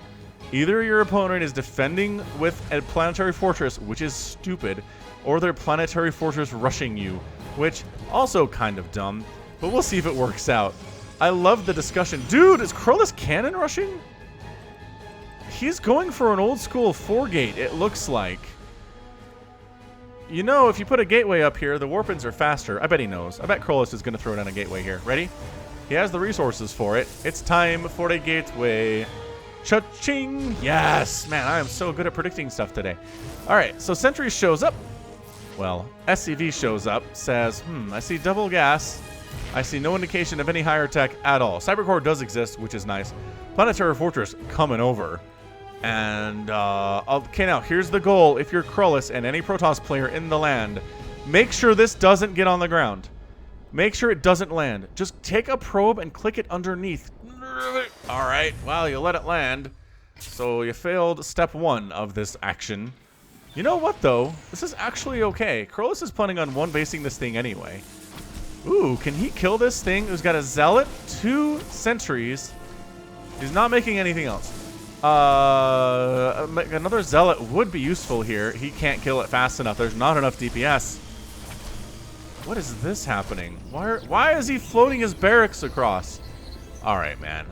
either your opponent is defending with a planetary fortress, which is stupid, or their planetary fortress rushing you, which also kind of dumb, but we'll see if it works out. I love the discussion. Dude, is Krullis cannon rushing? He's going for an old school 4-gate, it looks like. You know, if you put a gateway up here, the warpins are faster. I bet he knows. I bet Krullis is going to throw down a gateway here. Ready? He has the resources for it. It's time for a gateway. Cha-ching! Yes! Man, I am so good at predicting stuff today. Alright, so Sentry shows up. Well, SCV shows up, says, I see double gas. I see no indication of any higher tech at all. Cybercore does exist, which is nice. Planetary Fortress coming over. And, okay, now, here's the goal. If you're Krullis and any Protoss player in the land, make sure this doesn't get on the ground. Make sure it doesn't land. Just take a probe and click it underneath. Alright, well, you let it land. So you failed step 1 of this action. You know what, though? This is actually okay. Krullis is planning on one-basing this thing anyway. Ooh, can he kill this thing who's got a Zealot, 2 sentries? He's not making anything else. Another Zealot would be useful here. He can't kill it fast enough. There's not enough DPS. What is this happening? Why is he floating his barracks across? Alright, man.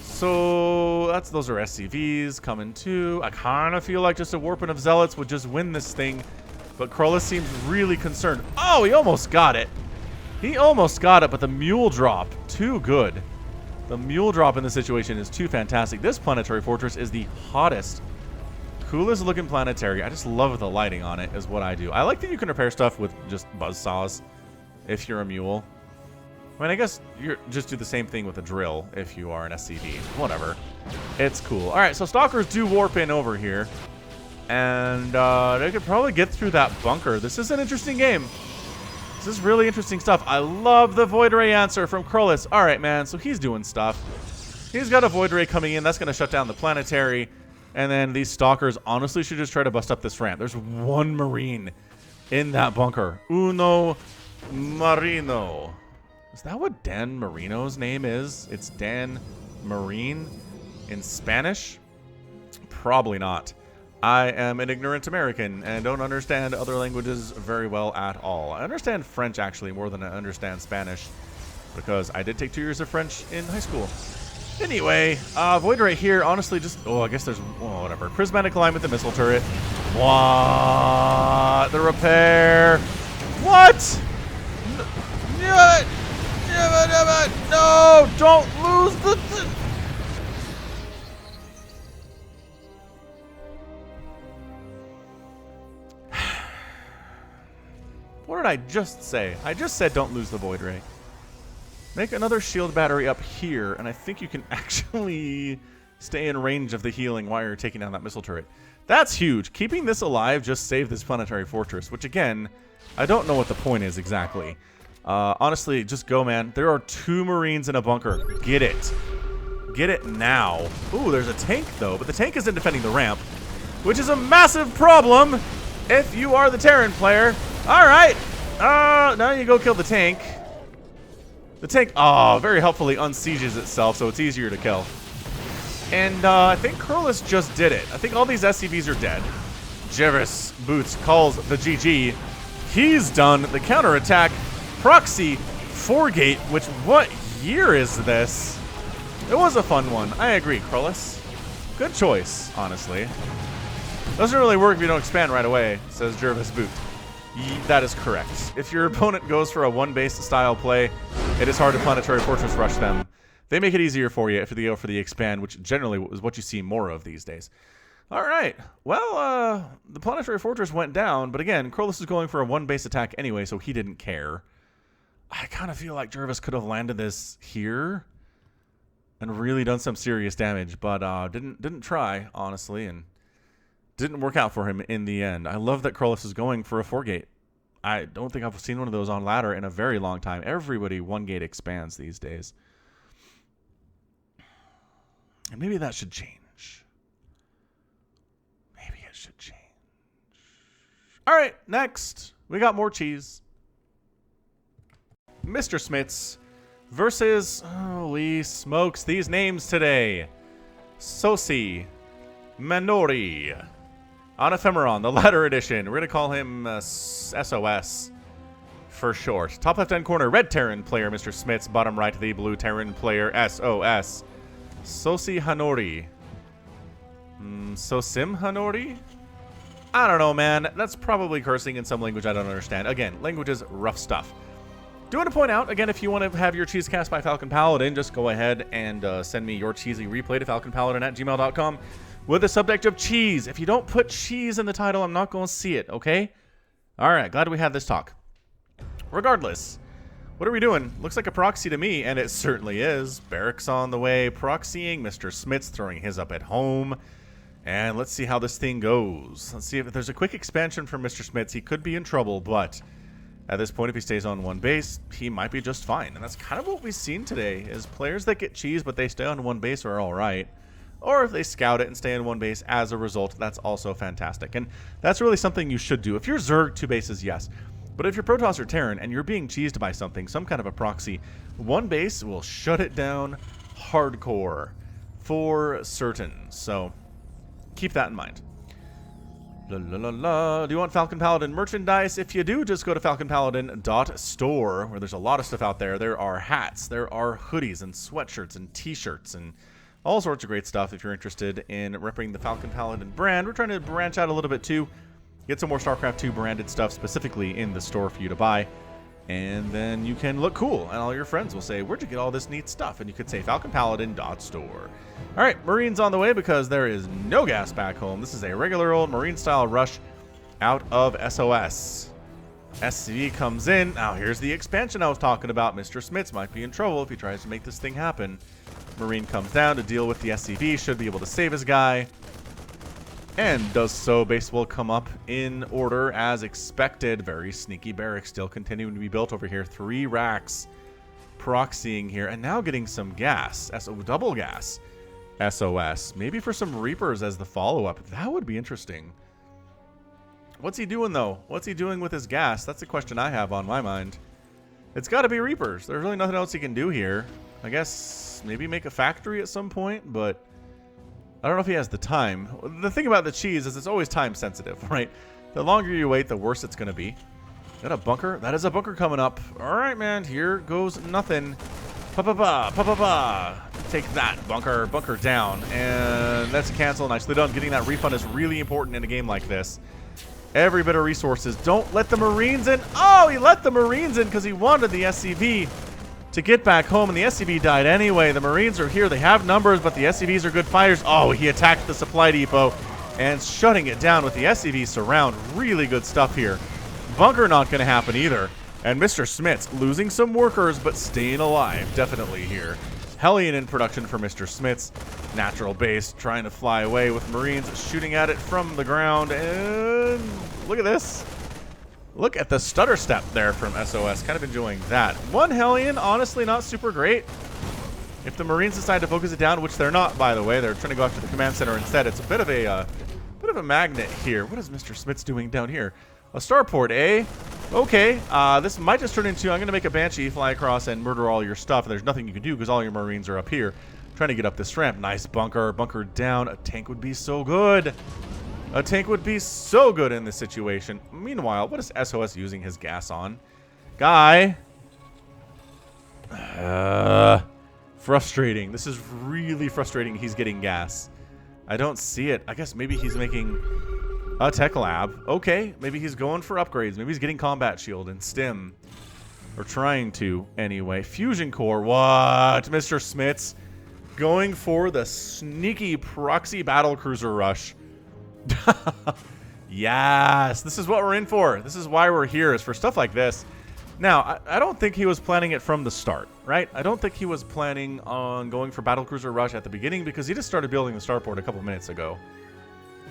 So those are SCVs coming too. I kind of feel like just a warping of Zealots would just win this thing. But Krullis seems really concerned. Oh, he almost got it. He almost got it, but the mule drop, too good. The mule drop in this situation is too fantastic. This planetary fortress is the hottest, coolest looking planetary. I just love the lighting on it is what I do. I like that you can repair stuff with just buzzsaws if you're a mule. I mean, I guess you just do the same thing with a drill if you are an SCV. Whatever. It's cool. All right, so Stalkers do warp in over here. And they could probably get through that bunker. This is an interesting game. This is really interesting stuff. I love the Void Ray answer from Krollis. All right, man. So he's doing stuff. He's got a Void Ray coming in. That's going to shut down the Planetary. And then these Stalkers honestly should just try to bust up this ramp. There's one Marine in that bunker. Uno Marino. Is that what Dan Marino's name is? It's Dan Marine in Spanish? Probably not. I am an ignorant American and don't understand other languages very well at all. I understand French actually more than I understand Spanish because I did take 2 years of French in high school. Anyway, Void Ray here, honestly, just... Oh, I guess there's... Oh, whatever. Prismatic alignment, the missile turret. What? The repair. What? No! Don't lose the... What did I just say? I just said don't lose the Void Ray. Make another shield battery up here, and I think you can actually stay in range of the healing while you're taking down that missile turret. That's huge. Keeping this alive just saved this Planetary Fortress, which again, I don't know what the point is exactly. Honestly, just go, man. There are 2 Marines in a bunker. Get it. Get it now. Ooh, there's a tank, though, but the tank isn't defending the ramp, which is a massive problem if you are the Terran player. All right. Now you go kill the tank. The tank, very helpfully unsieges itself, so it's easier to kill. And I think Krollis just did it. I think all these SCVs are dead. Jervis Boots calls the GG. He's done. The counterattack. Proxy 4-gate, which, what year is this? It was a fun one. I agree, Krollis. Good choice, honestly. Doesn't really work if you don't expand right away, says Jervis Boot. That is correct. If your opponent goes for a one-base style play, it is hard to Planetary Fortress rush them. They make it easier for you if they go for the expand, which generally is what you see more of these days. All right. Well, the Planetary Fortress went down, but again, Krollis is going for a one-base attack anyway, so he didn't care. I kind of feel like Jervis could have landed this here and really done some serious damage, but didn't try, honestly, and didn't work out for him in the end. I love that Krollis is going for a 4-gate. I don't think I've seen one of those on ladder in a very long time. Everybody 1-gate expands these days. And maybe that should change. Maybe it should change. All right, next. We got more cheese. Mr. Smits versus... Holy smokes, these names today. Sosi. Manori. On Ephemeron, the ladder edition. We're going to call him SOS for short. Top left-hand corner, red Terran player, Mr. Smits. Bottom right, the blue Terran player, SOS. Sosi Hanori. Sosim Hanori? I don't know, man. That's probably cursing in some language I don't understand. Again, language is rough stuff. Do want to point out, again, if you want to have your cheese cast by Falcon Paladin, just go ahead and send me your cheesy replay to falconpaladin@gmail.com. with the subject of cheese. If you don't put cheese in the title, I'm not going to see it, okay? All right, glad we had this talk. Regardless, what are we doing? Looks like a proxy to me, and it certainly is. Barracks on the way, proxying. Mr. Smits throwing his up at home. And let's see how this thing goes. Let's see if there's a quick expansion from Mr. Smits. He could be in trouble, but at this point, if he stays on one base, he might be just fine. And that's kind of what we've seen today, is players that get cheese, but they stay on one base are all right. Or if they scout it and stay in one base as a result, that's also fantastic. And that's really something you should do. If you're Zerg, 2 bases, yes. But if you're Protoss or Terran and you're being cheesed by something, some kind of a proxy, one base will shut it down hardcore for certain. So keep that in mind. La, la, la, la. Do you want Falcon Paladin merchandise? If you do, just go to falconpaladin.store, where there's a lot of stuff out there. There are hats, there are hoodies and sweatshirts and t-shirts and all sorts of great stuff if you're interested in repping the Falcon Paladin brand. We're trying to branch out a little bit too. Get some more StarCraft 2 branded stuff specifically in the store for you to buy. And then you can look cool. And all your friends will say, where'd you get all this neat stuff? And you could say falconpaladin.store. All right, Marines on the way because there is no gas back home. This is a regular old Marine-style rush out of SOS. SCV comes in. Now, here's the expansion I was talking about. Mr. Smits might be in trouble if he tries to make this thing happen. Marine comes down to deal with the SCV. Should be able to save his guy. And does so. Base will come up in order as expected. Very sneaky barracks still continuing to be built over here. 3 racks proxying here. And now getting some gas. Double gas. SOS. Maybe for some Reapers as the follow-up. That would be interesting. What's he doing, though? What's he doing with his gas? That's the question I have on my mind. It's got to be Reapers. There's really nothing else he can do here. I guess maybe make a factory at some point, but I don't know if he has the time. The thing about the cheese is it's always time sensitive, right? The longer you wait, the worse it's going to be. Is that a bunker? That is a bunker coming up. All right, man. Here goes nothing. Pa-pa-pa, pa-pa-pa. Take that, bunker. Bunker down. And that's a cancel. Nicely done. Getting that refund is really important in a game like this. Every bit of resources. Don't let the Marines in. Oh, he let the Marines in because he wanted the SCV to get back home, and the SCV died anyway. The Marines are here. They have numbers, but the SCVs are good fighters. Oh, he attacked the supply depot and shutting it down with the SCV surround. Really good stuff here. Bunker not going to happen either. And Mr. Smits losing some workers, but staying alive definitely here. Hellion in production for Mr. Smits. Natural base trying to fly away with Marines shooting at it from the ground. And look at this. Look at the stutter step there from SOS. Kind of enjoying that. One Hellion, honestly not super great. If the Marines decide to focus it down, which they're not, by the way, they're trying to go after the command center instead. It's a bit of a magnet here. What is Mr. Smits doing down here? A starport, eh? Okay, this might just turn into, I'm going to make a Banshee fly across and murder all your stuff. And there's nothing you can do because all your Marines are up here trying to get up this ramp. Nice bunker. Bunker down. A tank would be so good. A tank would be so good in this situation. Meanwhile, what is SOS using his gas on? Guy. Frustrating. This is really frustrating. He's getting gas. I don't see it. I guess maybe he's making a tech lab. Okay, maybe he's going for upgrades. Maybe he's getting combat shield and stim. Or trying to, anyway. Fusion core. What? Mr. Smits going for the sneaky proxy battlecruiser rush. Yes, this is what we're in for. This is why we're here, is for stuff like this. Now, I don't think he was planning it from the start, right? I don't think he was planning on going for battlecruiser rush at the beginning because he just started building the starport a couple minutes ago.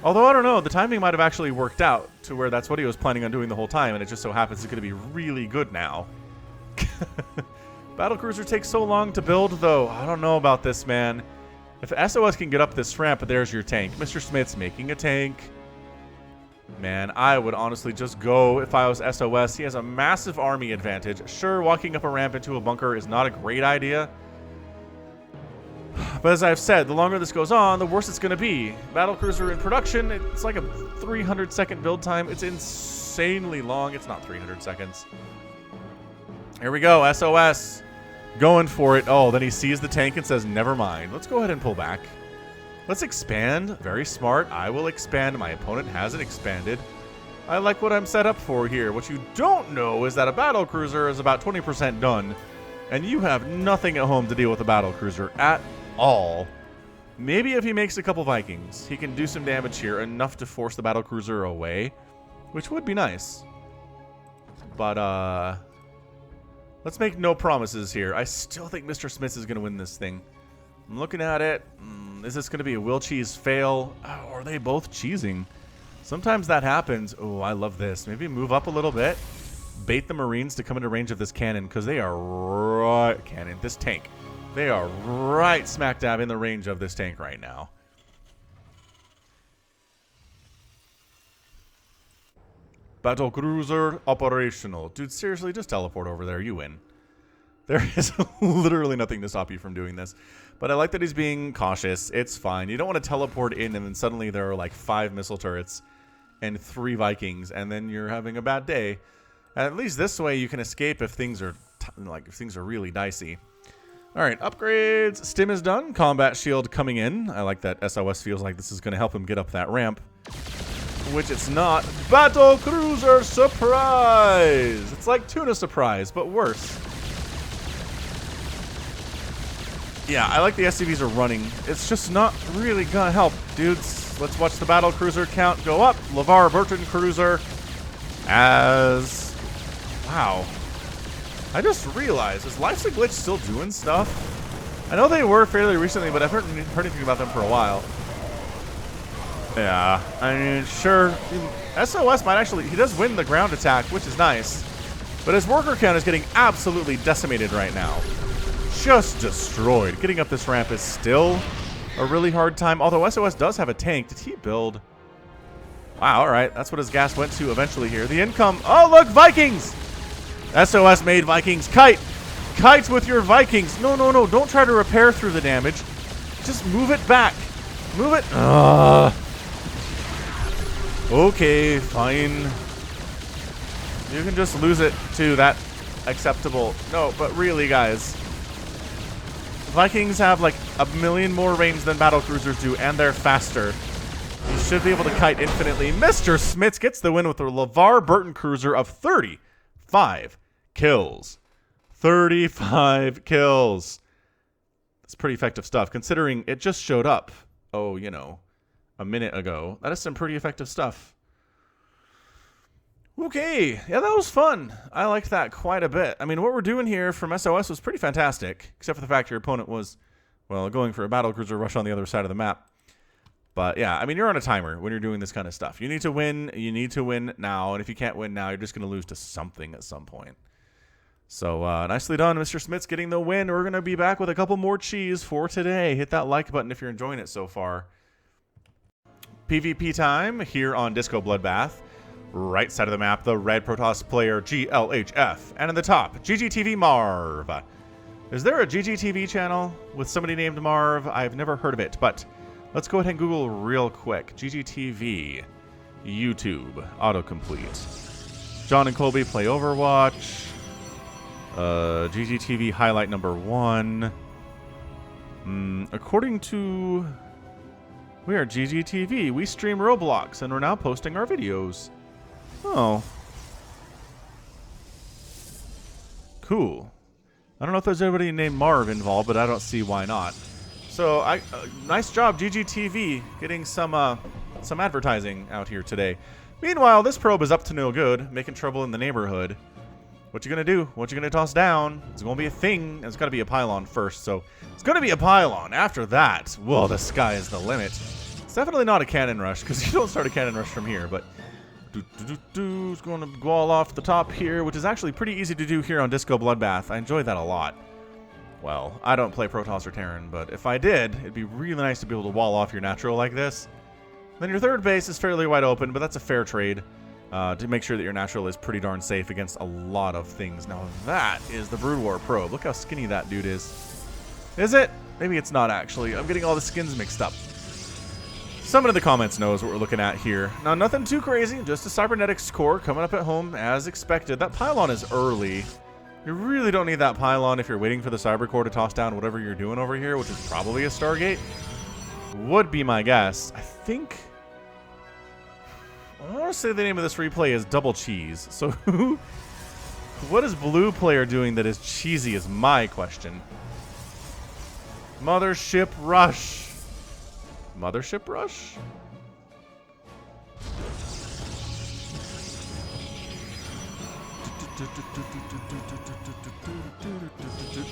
Although, I don't know, the timing might have actually worked out to where that's what he was planning on doing the whole time, and it just so happens it's going to be really good now. Battlecruiser takes so long to build, though. I don't know about this, man. If SOS can get up this ramp, there's your tank. Mr. Smits making a tank. Man, I would honestly just go if I was SOS. He has a massive army advantage. Sure, walking up a ramp into a bunker is not a great idea. But as I've said, the longer this goes on, the worse it's going to be. Battlecruiser in production, it's like a 300-second build time. It's insanely long. It's not 300 seconds. Here we go, SOS. Going for it. Oh, then he sees the tank and says, never mind. Let's go ahead and pull back. Let's expand. Very smart. I will expand. My opponent hasn't expanded. I like what I'm set up for here. What you don't know is that a battlecruiser is about 20% done, and you have nothing at home to deal with a battlecruiser at all. Maybe if he makes a couple Vikings, he can do some damage here, enough to force the battlecruiser away, which would be nice. But, let's make no promises here. I still think Mr. Smits is going to win this thing. I'm looking at it. Is this going to be a will cheese fail? Oh, are they both cheesing? Sometimes that happens. Oh, I love this. Maybe move up a little bit. Bait the Marines to come into range of this cannon because they are right... This tank. They are right smack dab in the range of this tank right now. Battlecruiser operational. Dude, seriously, just teleport over there. You win. There is literally nothing to stop you from doing this. But I like that he's being cautious. It's fine. You don't want to teleport in and then suddenly there are like 5 missile turrets and 3 Vikings, and then you're having a bad day. At least this way you can escape if things are really dicey. All right, upgrades. Stim is done. Combat shield coming in. I like that SOS feels like this is going to help him get up that ramp, which it's not. Battlecruiser surprise. It's like tuna surprise, but worse. Yeah, I like the SCVs are running. It's just not really gonna help, dudes. Let's watch the battlecruiser count go up. LeVar Burton cruiser as... Wow. I just realized, is Life's a Glitch still doing stuff? I know they were fairly recently, but I haven't heard anything about them for a while. Yeah, I mean, sure. SOS might actually... He does win the ground attack, which is nice. But his worker count is getting absolutely decimated right now. Just destroyed. Getting up this ramp is still a really hard time. Although SOS does have a tank. Did he build... Wow, alright. That's what his gas went to eventually here. The income... Oh, look! Vikings! SOS made Vikings. Kite! Kite with your Vikings. No, no, no. Don't try to repair through the damage. Just move it back. Move it. Okay, fine. You can just lose it too. That acceptable. No, but really, guys. Vikings have like a million more range than battlecruisers do, and they're faster. You should be able to kite infinitely. Mr. Smits gets the win with a LeVar Burton cruiser of 35 kills. 35 kills. That's pretty effective stuff, considering it just showed up, oh, you know, a minute ago. That is some pretty effective stuff. Okay, yeah, that was fun. I liked that quite a bit. I mean, what we're doing here from SOS was pretty fantastic, except for the fact your opponent was, well, going for a battlecruiser rush on the other side of the map. But yeah, I mean, you're on a timer when you're doing this kind of stuff. You need to win. You need to win now, and if you can't win now, you're just going to lose to something at some point. So nicely done, Mr. Smits getting the win. We're going to be back with a couple more cheese for today. Hit that like button if you're enjoying it so far. PvP time here on Disco Bloodbath. Right side of the map, the red Protoss player GLHF. And in the top, GGTV Marv. Is there a GGTV channel with somebody named Marv? I've never heard of it, but let's go ahead and Google real quick. GGTV, YouTube, autocomplete. John and Colby play Overwatch. GGTV highlight number 1. According to... We are GGTV. We stream Roblox, and we're now posting our videos. Oh. Cool. I don't know if there's anybody named Marv involved, but I don't see why not. So, nice job, GGTV, getting some advertising out here today. Meanwhile, this probe is up to no good, making trouble in the neighborhood. What you gonna do? What you gonna toss down? It's gonna be a thing. It's gotta be a pylon first, so it's gonna be a pylon. After that, whoa, the sky is the limit. It's definitely not a cannon rush, because you don't start a cannon rush from here, but it's going to go all off the top here, which is actually pretty easy to do here on Disco Bloodbath. I enjoy that a lot. Well, I don't play Protoss or Terran, but if I did, it'd be really nice to be able to wall off your natural like this. Then your third base is fairly wide open, but that's a fair trade to make sure that your natural is pretty darn safe against a lot of things. Now that is the Brood War probe. Look how skinny that dude is. Is it? Maybe it's not actually. I'm getting all the skins mixed up. Someone in the comments knows what we're looking at here. Now, nothing too crazy, just a cybernetics core coming up at home as expected. That pylon is early. You really don't need that pylon if you're waiting for the cyber core to toss down whatever you're doing over here, which is probably a Stargate. Would be my guess. I think... I want to say the name of this replay is Double Cheese. So what is blue player doing that is cheesy is my question. Mothership Rush. Mothership Rush?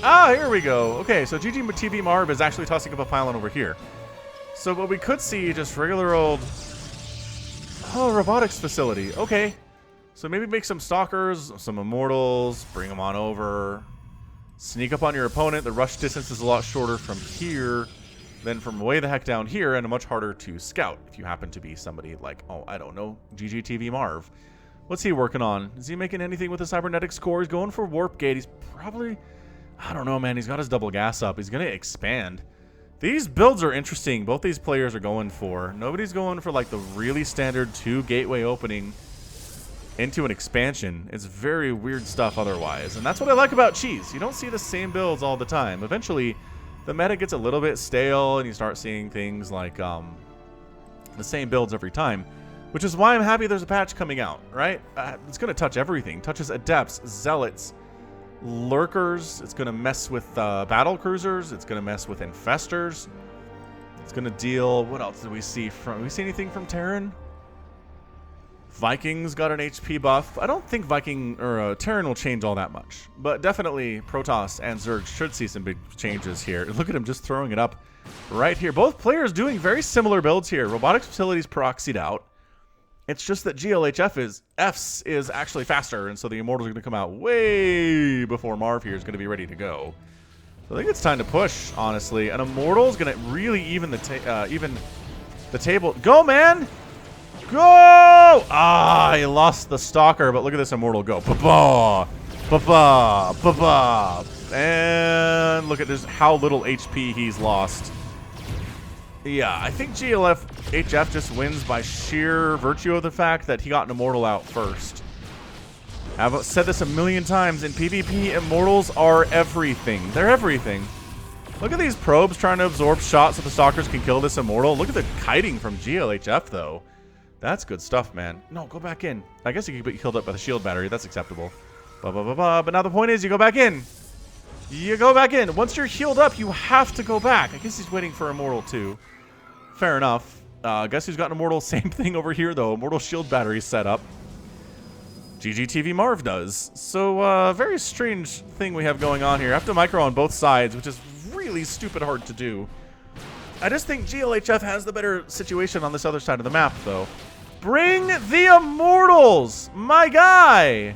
Ah, here we go. Okay, so GGTV Marv is actually tossing up a pylon over here. So what we could see, just regular old... Oh, robotics facility. Okay. So maybe make some stalkers, some immortals, bring them on over. Sneak up on your opponent. The rush distance is a lot shorter from here than from way the heck down here, and much harder to scout if you happen to be somebody like, oh, I don't know, GGTV Marv. What's he working on? Is he making anything with the cybernetics core? He's going for warp gate. He's probably, I don't know, man. He's got his double gas up. He's going to expand. These builds are interesting. Both these players are going for. Nobody's going for like the really standard 2 gateway opening into an expansion. It's very weird stuff otherwise. And that's what I like about cheese. You don't see the same builds all the time. Eventually, the meta gets a little bit stale and you start seeing things like the same builds every time. Which is why I'm happy there's a patch coming out, right? It's going to touch everything. Touches adepts, zealots, lurkers. It's going to mess with battle cruisers. It's going to mess with infestors. It's going to deal... What else did we see from... Did we see anything from Terran? Vikings got an HP buff. I don't think Viking or Terran will change all that much, but definitely Protoss and Zerg should see some big changes here. Look at him just throwing it up right here. Both players doing very similar builds here. Robotics facilities proxied out. It's just that GLHF's is actually faster, and so the Immortals are going to come out way before Marv here is going to be ready to go. So I think it's time to push, honestly. An Immortal is going to really even the table. Go, man! Go! Ah, he lost the Stalker, but look at this Immortal go. Ba-ba! Ba-ba! Ba-ba! And look at this, how little HP he's lost. Yeah, I think GLHF just wins by sheer virtue of the fact that he got an Immortal out first. I've said this a million times. In PvP, Immortals are everything. They're everything. Look at these probes trying to absorb shots so the Stalkers can kill this Immortal. Look at the kiting from GLHF, though. That's good stuff, man. No, go back in. I guess you could get killed up by the shield battery. That's acceptable. But now the point is, you go back in. You go back in. Once you're healed up, you have to go back. I guess he's waiting for Immortal, too. Fair enough. Guess who's got an Immortal? Same thing over here, though. Immortal shield battery set up. GGTV Marv does. So, very strange thing we have going on here. I have to micro on both sides, which is really stupid hard to do. I just think GLHF has the better situation on this other side of the map, though. Bring the Immortals! My guy!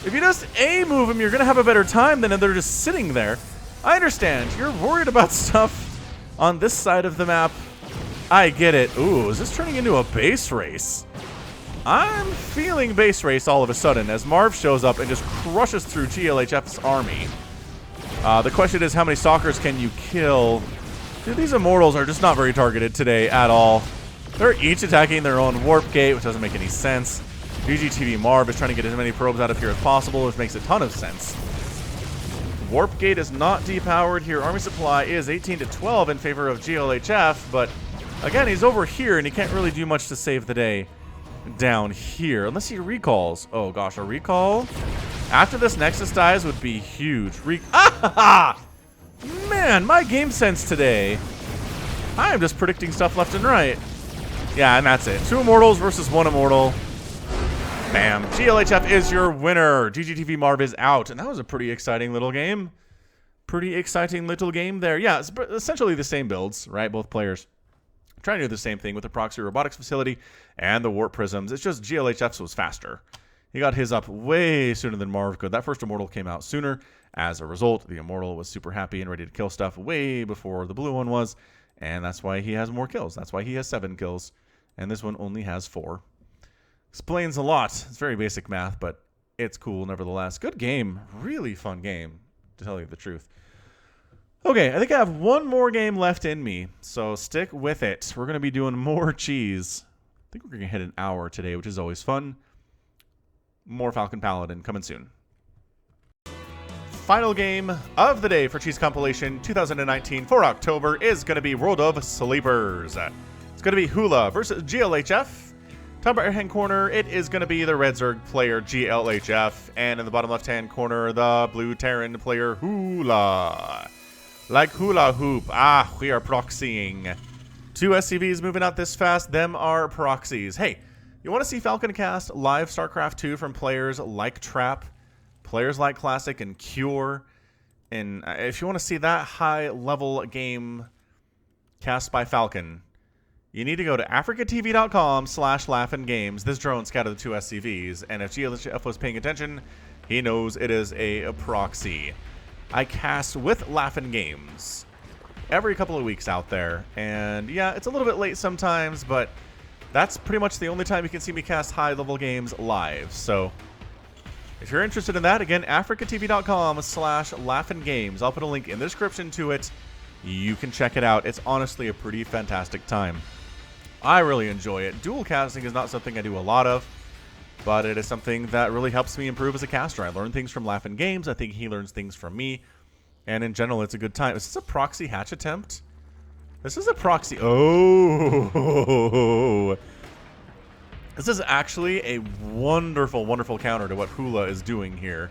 If you just A-move them, you're going to have a better time than if they're just sitting there. I understand. You're worried about stuff on this side of the map. I get it. Ooh, is this turning into a base race? I'm feeling base race all of a sudden as Marv shows up and just crushes through GLHF's army. The question is, how many Stalkers can you kill? Dude, these Immortals are just not very targeted today at all. They're each attacking their own warp gate, which doesn't make any sense. GGTV Marv is trying to get as many probes out of here as possible, which makes a ton of sense. Warp gate is not depowered here. Army supply is 18 to 12 in favor of GLHF, but again, he's over here and he can't really do much to save the day down here, unless he recalls. Oh gosh, a recall after this Nexus dies would be huge. Man, my game sense today. I am just predicting stuff left and right. Yeah, and that's it. 2 Immortals versus 1 Immortal. Bam. GLHF is your winner. GGTV Marv is out. And that was a pretty exciting little game. Pretty exciting little game there. Yeah, it's essentially the same builds, right? Both players trying to do the same thing with the Proxy Robotics facility and the Warp Prisms. It's just GLHF's was faster. He got his up way sooner than Marv could. That first Immortal came out sooner. As a result, the Immortal was super happy and ready to kill stuff way before the blue one was. And that's why he has more kills. That's why he has 7 kills. And this one only has 4. Explains a lot. It's very basic math, but it's cool nevertheless. Good game. Really fun game, to tell you the truth. Okay, I think I have one more game left in me, so stick with it. We're going to be doing more cheese. I think we're going to hit an hour today, which is always fun. More Falcon Paladin coming soon. Final game of the day for Cheese Compilation 2019 for October is going to be World of Sleepers. It's going to be Hula versus GLHF. Top right-hand corner, it is going to be the Red Zerg player GLHF. And in the bottom left-hand corner, the Blue Terran player Hula. Like hula hoop. Ah, we are proxying. 2 SCVs moving out this fast. Them are proxies. Hey, you want to see Falcon cast live StarCraft 2 from players like Trap, players like Classic and Cure, and if you want to see that high-level game cast by Falcon, you need to go to africatv.com/laughingames. This drone scouted the 2 SCVs, and if GLHF was paying attention, he knows it is a proxy. I cast with Laughin' Games every couple of weeks out there, and yeah, it's a little bit late sometimes, but that's pretty much the only time you can see me cast high-level games live. So if you're interested in that, again, africatv.com/laughingames. I'll put a link in the description to it. You can check it out. It's honestly a pretty fantastic time. I really enjoy it. Dual casting is not something I do a lot of, but it is something that really helps me improve as a caster. I learn things from Laughin' Games. I think he learns things from me. And in general, it's a good time. Is this a proxy hatch attempt? This is a proxy. Oh. This is actually a wonderful, wonderful counter to what Hula is doing here.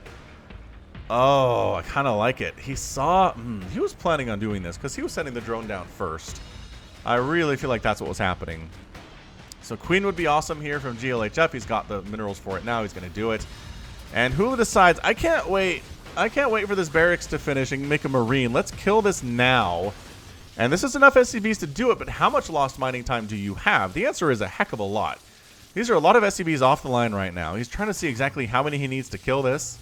Oh, I kind of like it. He saw... he was planning on doing this because he was sending the drone down first. I really feel like that's what was happening. So Queen would be awesome here from GLHF. He's got the minerals for it now. He's going to do it. And Hula decides, I can't wait. I can't wait for this barracks to finish and make a marine. Let's kill this now. And this is enough SCVs to do it, but how much lost mining time do you have? The answer is a heck of a lot. These are a lot of SCVs off the line right now. He's trying to see exactly how many he needs to kill this.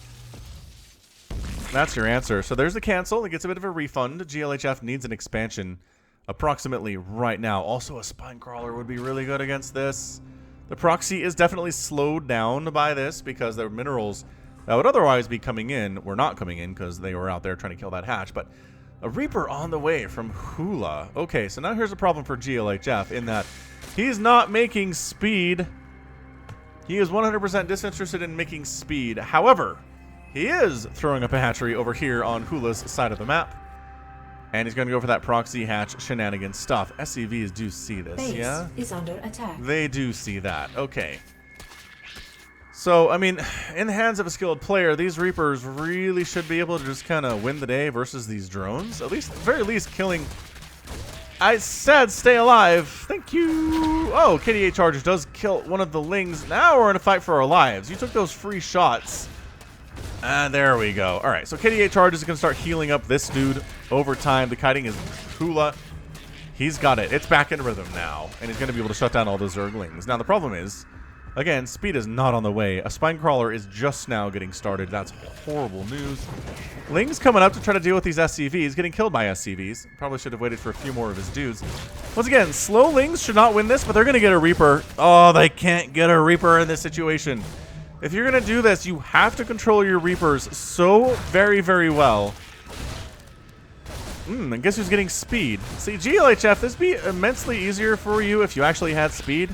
That's your answer. So there's the cancel. It gets a bit of a refund. GLHF needs an expansion approximately right now. Also, a spine crawler would be really good against this. The proxy is definitely slowed down by this because their minerals that would otherwise be coming in were not coming in because they were out there trying to kill that hatch. But a Reaper on the way from Hula. Okay, so now here's a problem for GLHF in that he's not making speed. He is 100% disinterested in making speed. However, he is throwing up a hatchery over here on Hula's side of the map. And he's going to go for that proxy hatch shenanigans stuff. SCVs do see this, Base yeah? is under attack. They do see that. Okay. So, I mean, in the hands of a skilled player, these Reapers really should be able to just kind of win the day versus these drones. At least, at the very least, killing... I said stay alive. Thank you. Oh, KDA Charges does kill one of the Lings. Now we're in a fight for our lives. You took those free shots. And there we go. All right, so KDA Charges is going to start healing up this dude over time. The kiting is Hula. He's got it. It's back in rhythm now. And he's going to be able to shut down all those Zerglings. Now, the problem is, again, speed is not on the way. A spine crawler is just now getting started. That's horrible news. Ling's coming up to try to deal with these SCVs, getting killed by SCVs. Probably should have waited for a few more of his dudes. Once again, slow Lings should not win this, but they're going to get a Reaper. Oh, they can't get a Reaper in this situation. If you're going to do this, you have to control your Reapers so very, very well. I guess who's getting speed? See, GLHF, this would be immensely easier for you if you actually had speed.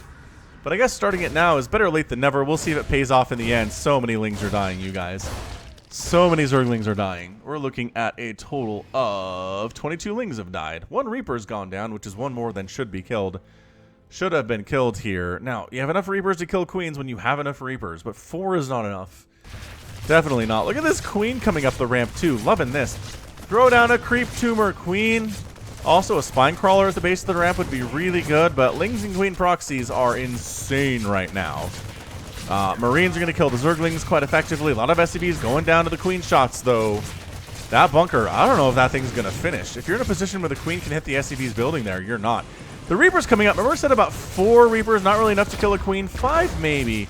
But I guess starting it now is better late than never. We'll see if it pays off in the end. So many Lings are dying, you guys. So many Zerglings are dying. We're looking at a total of 22 Lings have died. One Reaper's gone down, which is one more than should be killed. Should have been killed here. Now, you have enough Reapers to kill Queens when you have enough Reapers, but 4 is not enough. Definitely not. Look at this Queen coming up the ramp, too. Loving this. Throw down a creep tumor, Queen. Also, a spine crawler at the base of the ramp would be really good, but Lings and Queen proxies are insane right now. Marines are going to kill the Zerglings quite effectively. A lot of SCVs going down to the Queen shots, though. That bunker, I don't know if that thing's going to finish. If you're in a position where the Queen can hit the SCVs building there, you're not. The Reaper's coming up. Remember I said about 4 Reapers, not really enough to kill a Queen? 5 maybe.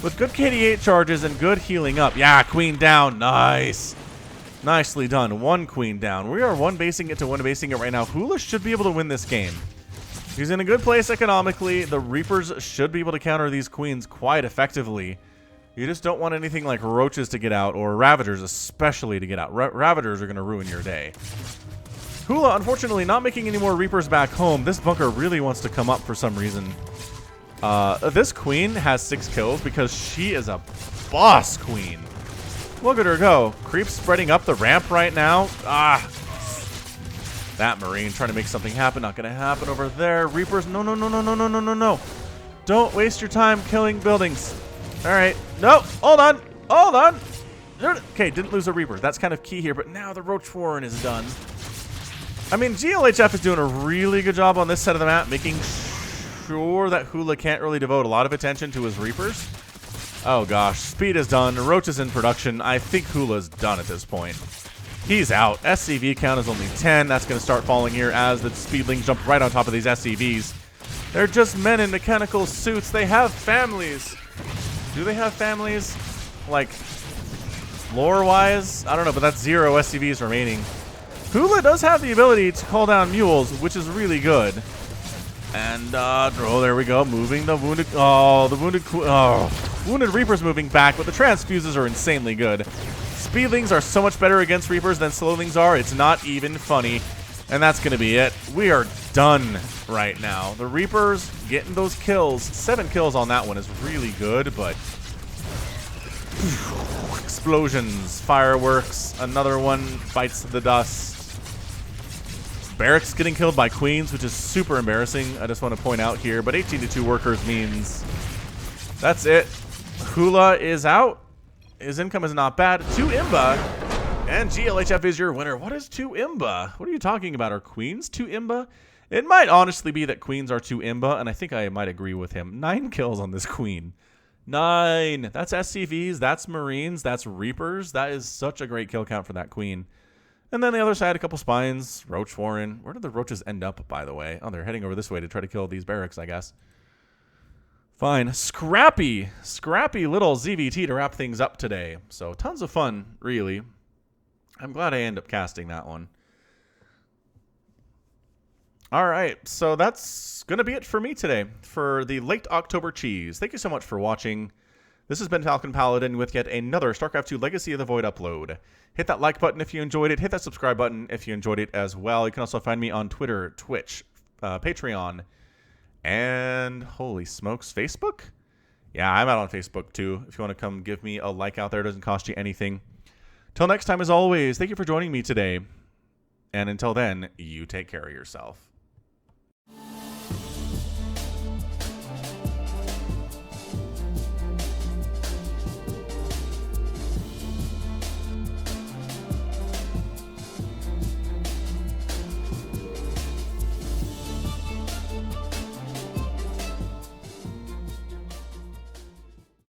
With good KD8 charges and good healing up. Yeah, Queen down. Nice. Nicely done. 1 Queen down. We are 1-basing it to 1-basing it right now. Hula should be able to win this game. He's in a good place economically. The Reapers should be able to counter these Queens quite effectively. You just don't want anything like Roaches to get out, or Ravagers especially to get out. Ravagers are going to ruin your day. Hula, unfortunately, not making any more Reapers back home. This bunker really wants to come up for some reason. This Queen has 6 kills because she is a boss Queen. Look at her go. Creep spreading up the ramp right now. That Marine trying to make something happen. Not going to happen over there. Reapers, no, no, no, no, no, no, no, no, no. Don't waste your time killing buildings. All right. No, hold on. Hold on. Okay, didn't lose a Reaper. That's kind of key here, but now the Roach Warren is done. I mean, GLHF is doing a really good job on this side of the map, making sure that Hula can't really devote a lot of attention to his Reapers. Oh gosh, speed is done. Roach is in production. I think Hula's done at this point. He's out. SCV count is only 10. That's going to start falling here as the Speedlings jump right on top of these SCVs. They're just men in mechanical suits. They have families. Do they have families? Like, lore-wise? I don't know, but that's 0 SCVs remaining. Hula does have the ability to call down mules, which is really good. And, oh, there we go. Moving the wounded... Oh, the wounded... Oh, wounded Reaper's moving back, but the transfuses are insanely good. Speedlings are so much better against Reapers than Slowlings are. It's not even funny. And that's going to be it. We are done right now. The Reapers getting those kills. 7 kills on that one is really good, but... Explosions, fireworks, another one bites the dust. Barracks getting killed by Queens, which is super embarrassing. I just want to point out here, but 18-2 workers means that's it. Hula is out. His income is not bad. 2 Imba. And GLHF is your winner. What is 2 Imba? What are you talking about? Are queens 2 Imba? It might honestly be that queens are 2 Imba, and I think I might agree with him. 9 kills on this queen. 9. That's SCVs, that's Marines, that's Reapers. That is such a great kill count for that queen. And then the other side, a couple spines, Roach Warren. Where did the roaches end up, by the way? Oh, they're heading over this way to try to kill these barracks, I guess. Fine. Scrappy little ZVT to wrap things up today. So tons of fun, really. I'm glad I end up casting that one. All right, so that's going to be it for me today for the late October cheese. Thank you so much for watching. This has been Falcon Paladin with yet another StarCraft 2 Legacy of the Void upload. Hit that like button if you enjoyed it. Hit that subscribe button if you enjoyed it as well. You can also find me on Twitter, Twitch, Patreon, and holy smokes, Facebook? Yeah, I'm out on Facebook too. If you want to come give me a like out there, it doesn't cost you anything. Till next time, as always, thank you for joining me today. And until then, you take care of yourself.